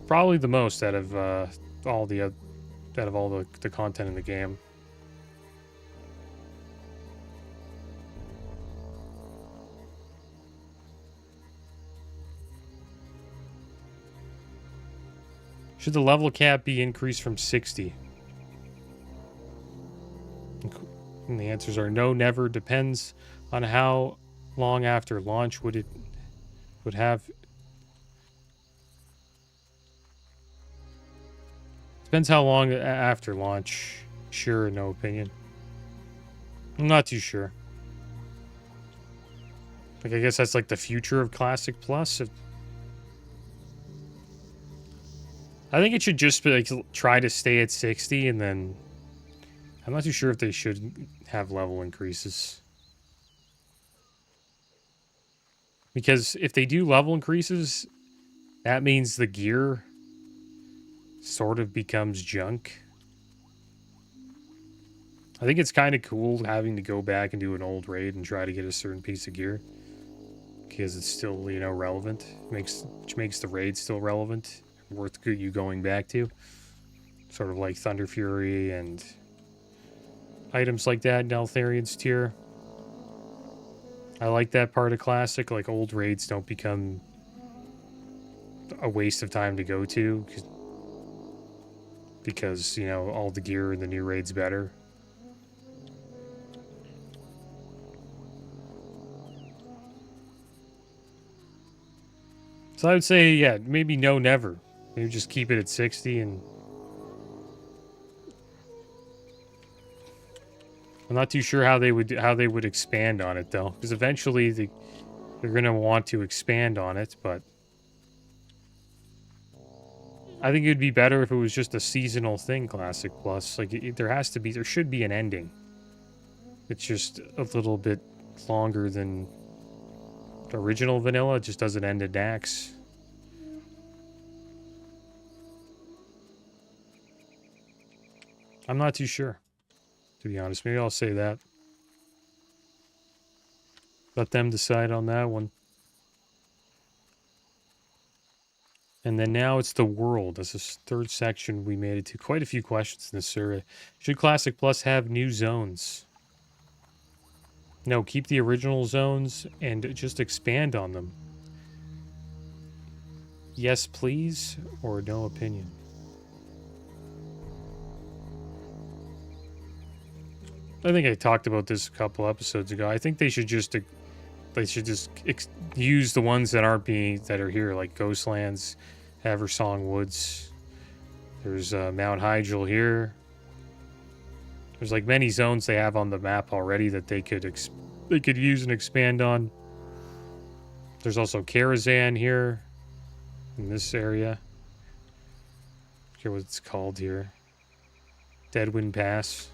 probably the most out of all the content in the game. Should the level cap be increased from 60? And the answers are no, never. Depends on how long after launch would have. Depends how long after launch. Sure, no opinion. I'm not too sure. Like, I guess that's like the future of Classic Plus. I think it should just be like try to stay at 60, and then I'm not too sure if they should have level increases. Because if they do level increases, that means the gear sort of becomes junk. I think it's kind of cool having to go back and do an old raid and try to get a certain piece of gear, because it's still, you know, relevant. Which makes the raid still relevant, worth you going back to. Sort of like Thunder Fury and items like that in Eltharion's tier. I like that part of Classic. Like, old raids don't become a waste of time to go to, because, you know, all the gear in the new raid's better. So I would say, yeah, maybe no, never. Maybe just keep it at 60, and I'm not too sure how they would expand on it, though, because eventually they're going to want to expand on it, but I think it would be better if it was just a seasonal thing, Classic Plus. Like, there should be an ending. It's just a little bit longer than the original vanilla. It just doesn't end at Dax. I'm not too sure. to be honest. Maybe I'll say that. Let them decide on that one. And then now it's the world. This is third section we made it to. Quite a few questions in this survey. Should Classic Plus have new zones? No, keep the original zones and just expand on them. Yes, please, or no opinion. I think I talked about this a couple episodes ago. I think they should just use the ones that aren't that are here, like Ghostlands, Haversong Woods. There's Mount Hyjal here. There's like many zones they have on the map already that they could use and expand on. There's also Karazhan here in this area. I forget what it's called here. Deadwind Pass.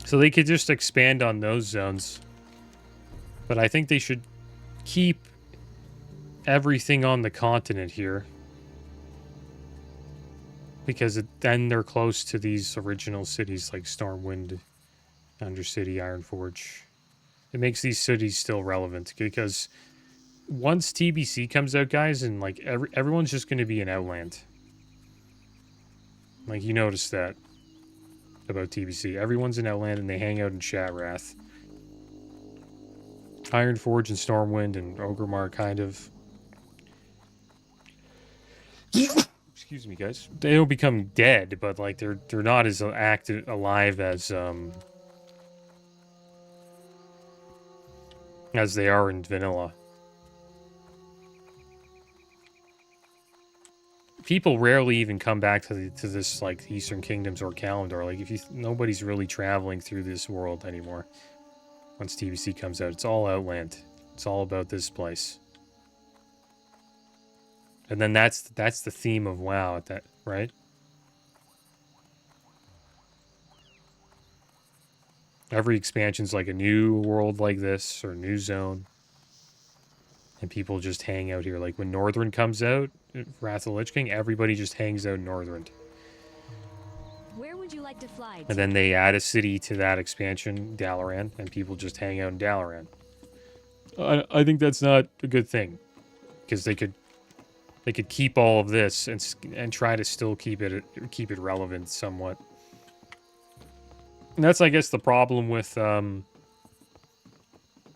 So they could just expand on those zones. But I think they should keep everything on the continent here. Because then they're close to these original cities like Stormwind, Undercity, Ironforge. It makes these cities still relevant. Because once TBC comes out, guys, and like everyone's just going to be in Outland. Like, you noticed that about TBC. Everyone's in Outland and they hang out in Shatrath. Ironforge and Stormwind and Orgrimmar kind of. Excuse me, guys. They don't become dead, but like they're not as alive as they are in vanilla. People rarely even come back to this like Eastern Kingdoms or Kalimdor. Like nobody's really traveling through this world anymore. Once TBC comes out, it's all Outland. It's all about this place. And then that's the theme of WoW, right? Every expansion's like a new world like this or a new zone. And people just hang out here. Like when Northrend comes out, Wrath of the Lich King, everybody just hangs out in Northrend.
Where would you like to fly?
And then they add a city to that expansion, Dalaran, and people just hang out in Dalaran. I think that's not a good thing, because they could keep all of this and try to still keep it relevant somewhat. And that's, I guess, the problem with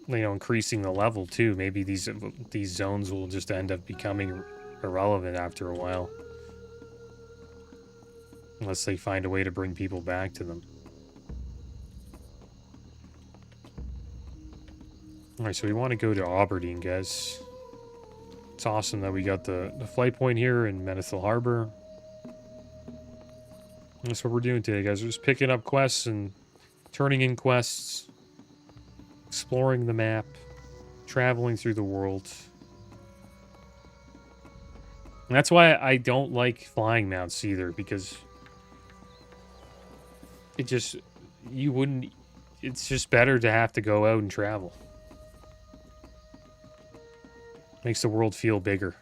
increasing the level too. Maybe these zones will just end up becoming irrelevant after a while, unless they find a way to bring people back to them. All right, so we want to go to Aberdeen, guys. It's awesome that we got the flight point here in Menethil Harbor. That's what we're doing today, guys. We're just picking up quests and turning in quests, exploring the map, traveling through the world. And that's why I don't like flying mounts either, because it's just better to have to go out and travel. Makes the world feel bigger.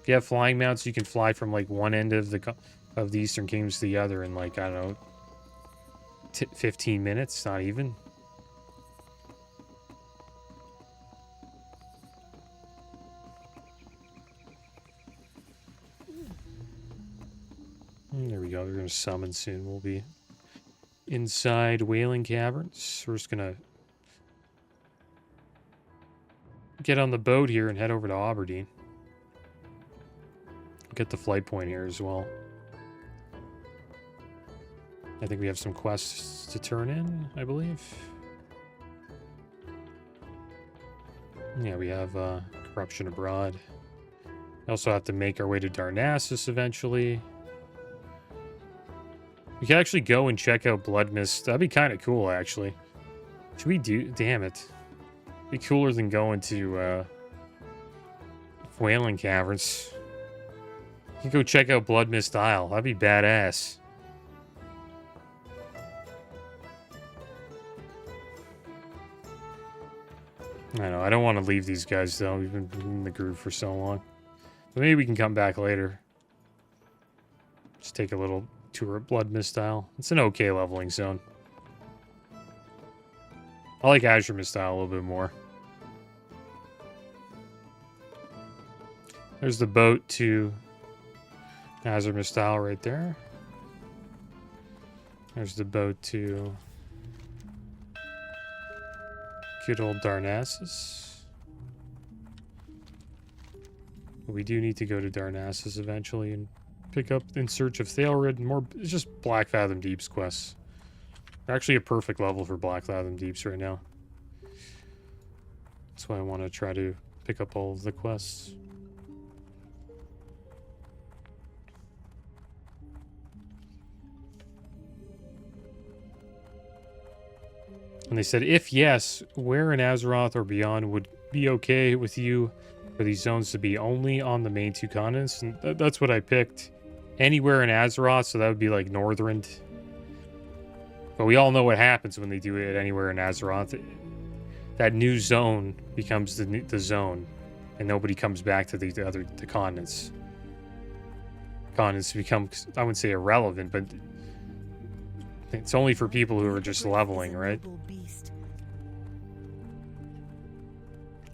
If you have flying mounts, you can fly from like one end of the Eastern Kingdoms to the other in like, I don't know, 15 minutes, not even. There we go. They're going to summon soon. We'll be inside Wailing Caverns. We're just going to get on the boat here and head over to Aberdeen. Get the flight point here as well. I think we have some quests to turn in, I believe. Yeah, we have Corruption Abroad. We also have to make our way to Darnassus eventually. We can actually go and check out Bloodmist. That'd be kind of cool, actually. Should we do... Damn it. Be cooler than going to Wailing Caverns. You can go check out Bloodmist Isle. That'd be badass. I know, I don't want to leave these guys, though. We've been in the groove for so long. But maybe we can come back later. Just take a little tour of Blood Mistile. It's an okay leveling zone. I like Azure Mistile a little bit more. There's the boat to Azure Mistile right there. There's the boat to good old Darnassus. We do need to go to Darnassus eventually and pick up In Search of Thalrid. More, it's just Black Fathom Deeps quests. They're actually a perfect level for Black Fathom Deeps right now. That's why I want to try to pick up all of the quests. And they said, if yes, where in Azeroth or beyond would be okay with you for these zones to be only on the main 2 continents? And that's what I picked. Anywhere in Azeroth, so that would be like Northrend. But we all know what happens when they do it anywhere in Azeroth. That new zone becomes the zone, and nobody comes back to the continents. Continents become, I wouldn't say irrelevant, but it's only for people who are just leveling, right?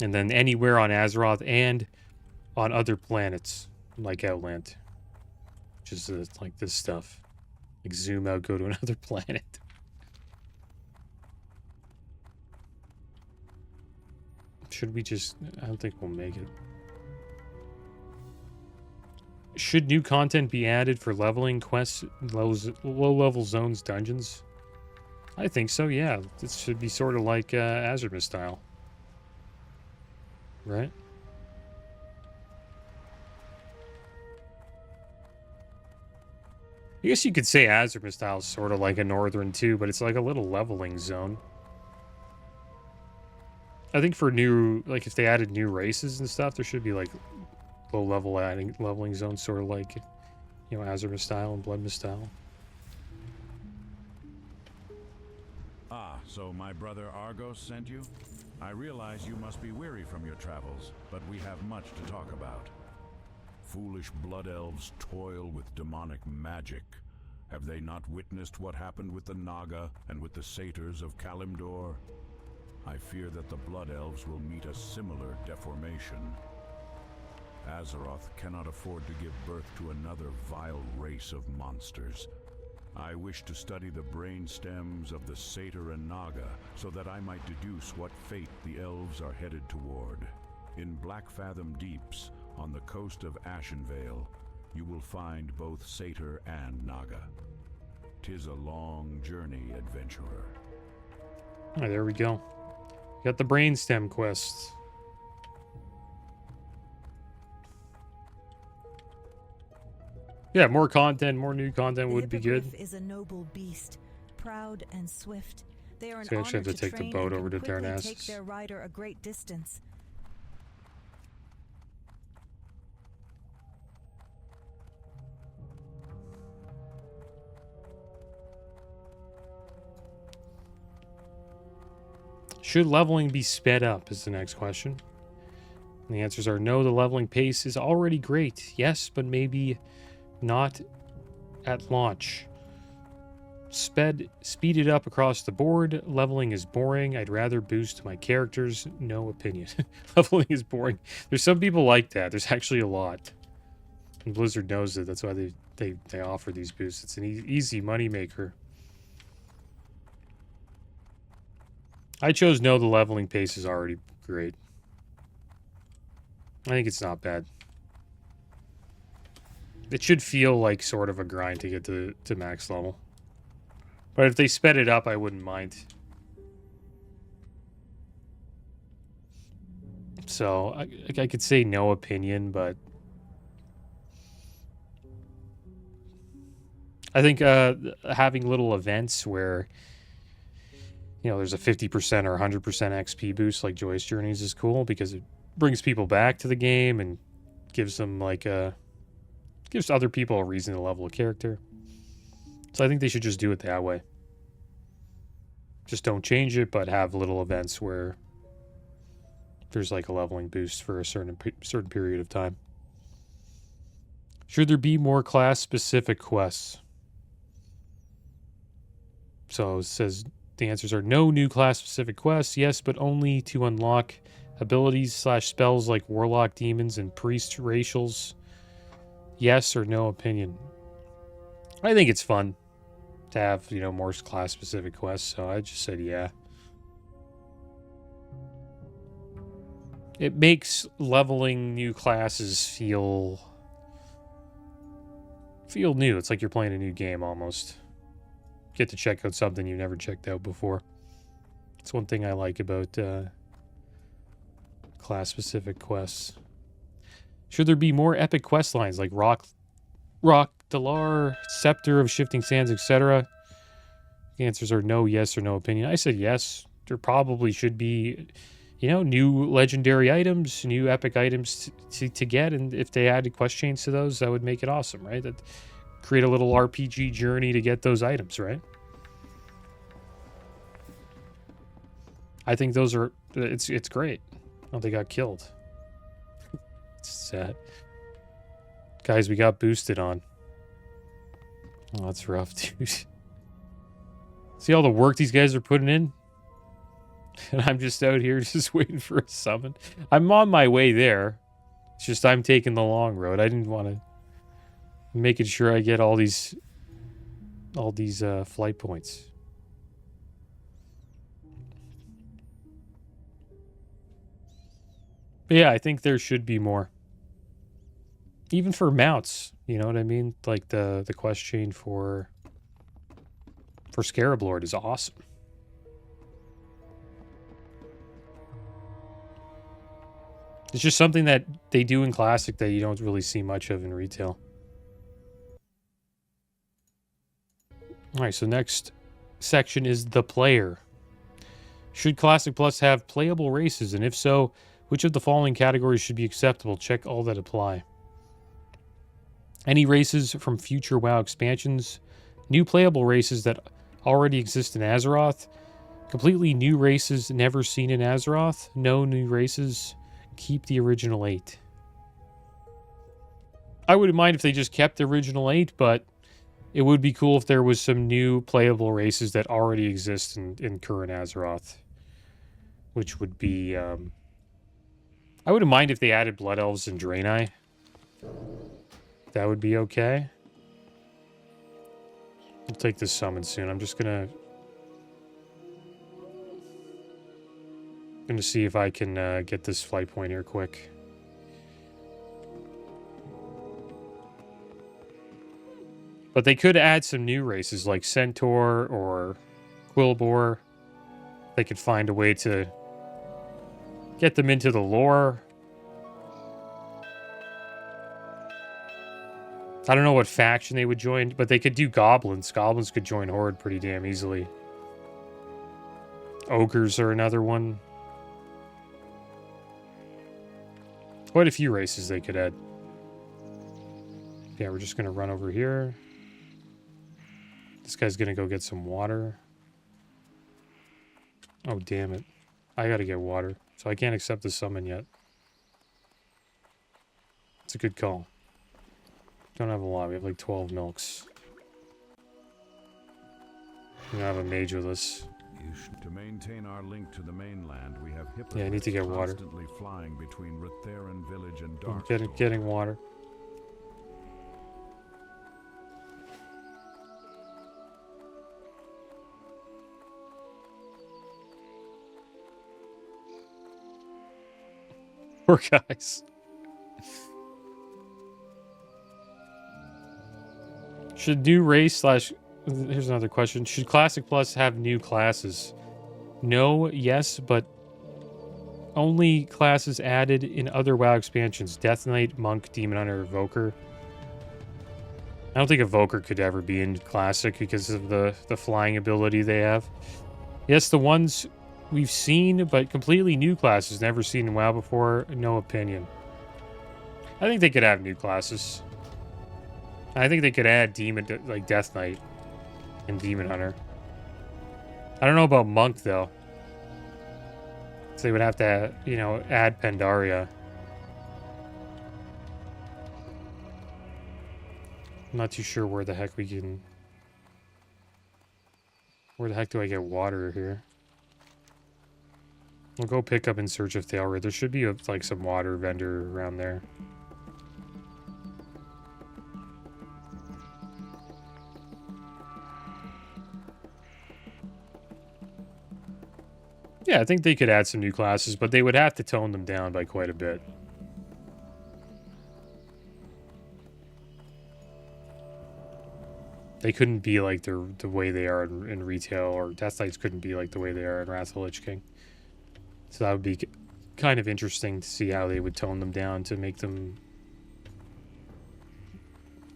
And then anywhere on Azeroth and on other planets, like Outland. Just like this stuff. Like zoom out, go to another planet. Should we just... I don't think we'll make it. Should new content be added for leveling quests, low-level zones, dungeons? I think so, yeah. This should be sort of like Azure style. Right? I guess you could say Azure style is sort of like a Northern too, but it's like a little leveling zone. I think for new, like if they added new races and stuff, there should be like low-level leveling zones, sort of like, you know, Azure style and Blood style.
Ah, so my brother Argos sent you? I realize you must be weary from your travels, but we have much to talk about. Foolish blood elves toil with demonic magic. Have they not witnessed what happened with the Naga and with the satyrs of Kalimdor? I fear that the blood elves will meet a similar deformation. Azeroth cannot afford to give birth to another vile race of monsters. I wish to study the brain stems of the satyr and Naga so that I might deduce what fate the elves are headed toward. In Black Fathom Deeps, on the coast of Ashenvale, you will find both satyr and Naga. 'Tis a long journey, adventurer.
Alright, there we go. Got the brainstem quest. Yeah, more content, more new content would be good.
Is a noble beast, proud and swift. They are an
So I actually
honor
have to take the boat over to Darnassus.
Take their rider a great distance.
Should leveling be sped up is the next question. And the answers are no, the leveling pace is already great. Yes, but maybe not at launch. Speed it up across the board. Leveling is boring. I'd rather boost my characters. No opinion. Leveling is boring. There's some people like that. There's actually a lot. And Blizzard knows it. That's why they offer these boosts. It's an easy money maker. I chose no, the leveling pace is already great. I think it's not bad. It should feel like sort of a grind to get to max level. But if they sped it up, I wouldn't mind. So, I could say no opinion, but... I think having little events where... You know, there's a 50% or 100% XP boost like Joyous Journeys is cool because it brings people back to the game and gives them like gives other people a reason to level a character. So I think they should just do it that way. Just don't change it, but have little events where there's like a leveling boost for a certain period of time. Should there be more class-specific quests? So it says the answers are no new class-specific quests. Yes, but only to unlock abilities/spells like Warlock Demons and Priest Racials. Yes or no opinion? I think it's fun to have, you know, more class-specific quests, so I just said yeah. It makes leveling new classes feel new. It's like you're playing a new game almost. Get to check out something you never checked out before. It's one thing I like about class-specific quests. Should there be more epic quest lines like Rock Dalar, Scepter of Shifting Sands, etc.? The answers are no, yes, or no opinion. I said yes. There probably should be, you know, new legendary items, new epic items to get, and if they added quest chains to those, that would make it awesome, right? That create a little RPG journey to get those items, right? I think those are it's great. Oh, they got killed. It's sad. Guys, we got boosted on. Oh, that's rough, dude. See all the work these guys are putting in? And I'm just out here just waiting for a summon. I'm on my way there. It's just I'm taking the long road. I didn't want to... Making sure I get all these flight points. But yeah, I think there should be more. Even for mounts, you know what I mean? Like the quest chain for Scarab Lord is awesome. It's just something that they do in Classic that you don't really see much of in retail. Alright, so next section is the player. Should Classic Plus have playable races? And if so, which of the following categories should be acceptable? Check all that apply. Any races from future WoW expansions, new playable races that already exist in Azeroth, completely new races never seen in Azeroth, no new races, keep the original 8. I wouldn't mind if they just kept the original 8, but it would be cool if there was some new playable races that already exist in current Azeroth, which would be... I wouldn't mind if they added Blood Elves and Draenei. That would be okay. I'll take this summon soon. I'm just gonna see if I can get this flight point here quick. But they could add some new races like Centaur or Quilboar. They could find a way to get them into the lore. I don't know what faction they would join, but they could do goblins. Goblins could join Horde pretty damn easily. Ogres are another one. Quite a few races they could add. Yeah, we're just going to run over here. This guy's going to go get some water. Oh, damn it. I got to get water. So I can't accept the summon yet. It's a good call. Don't have a lot. We have like 12 milks. We don't have a mage with us.
To maintain our link to the mainland, we have
yeah, I need to get water.
Constantly flying between Rutheran village and Dark.
Getting water. Poor guys. Should new race slash... Here's another question. Should Classic Plus have new classes? No, yes, but only classes added in other WoW expansions. Death Knight, Monk, Demon Hunter, Evoker. I don't think Evoker could ever be in Classic because of the flying ability they have. Yes, the ones we've seen, but completely new classes never seen in WoW before. No opinion. I think they could have new classes. I think they could add Demon, like Death Knight and Demon Hunter. I don't know about Monk, though. So they would have to, you know, add Pandaria. I'm not too sure where the heck we can... Where the heck do I get water here? We'll go pick up In Search of Thailred. There should be like some water vendor around there. Yeah, I think they could add some new classes, but they would have to tone them down by quite a bit. They couldn't be like the way they are in retail, or Death Knights couldn't be like the way they are in Wrath of the Lich King. So that would be kind of interesting to see how they would tone them down to make them,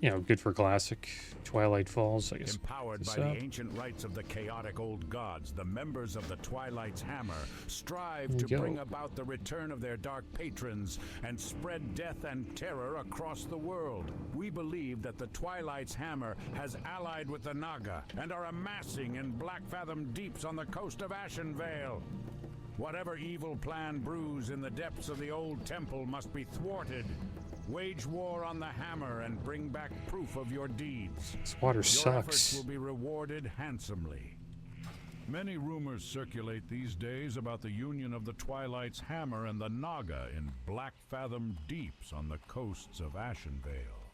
you know, good for Classic. Twilight Falls, I guess.
Empowered by the ancient rites of the chaotic old gods, the members of the Twilight's Hammer strive to bring about the return of their dark patrons and spread death and terror across the world. We believe that the Twilight's Hammer has allied with the Naga and are amassing in Black Fathom deeps on the coast of Ashenvale. Whatever evil plan brews in the depths of the old temple must be thwarted. Wage war on the hammer and bring back proof of your deeds.
This water
sucks. Your efforts will be rewarded handsomely. Many rumors circulate these days about the union of the Twilight's Hammer and the Naga in Black Fathom deeps on the coasts of Ashenvale.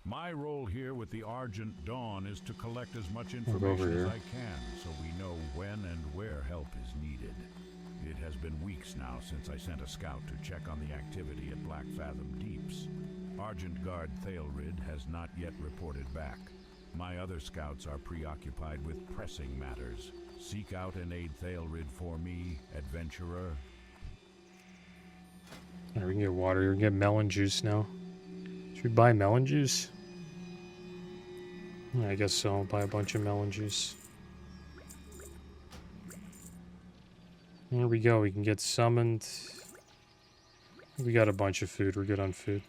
My role here with the Argent Dawn is to collect as much information as I can so we know when and where help is needed. It has been weeks now since I sent a scout to check on the activity at Black Fathom Deeps. Argent Guard Thailred has not yet reported back. My other scouts are preoccupied with pressing matters. Seek out and aid Thailred for me, adventurer.
Right, we can get water. We can get melon juice now. Should we buy melon juice? I guess so. I'll buy a bunch of melon juice. There we go. We can get summoned. We got a bunch of food. We're good on food.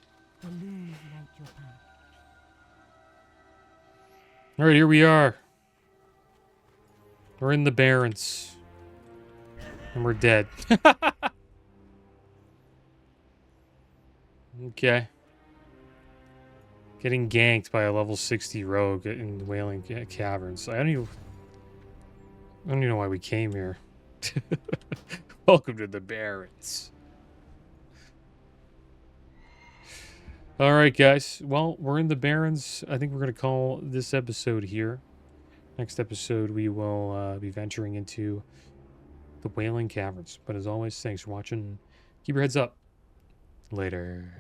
Alright, here we are. We're in the Barrens. And we're dead. Okay. Getting ganked by a level 60 rogue in Wailing Caverns. I don't even know why we came here. Welcome to the Barrens. Alright, guys. Well, we're in the Barrens. I think we're going to call this episode here. Next episode, we will be venturing into the Wailing Caverns. But as always, thanks for watching. Keep your heads up. Later.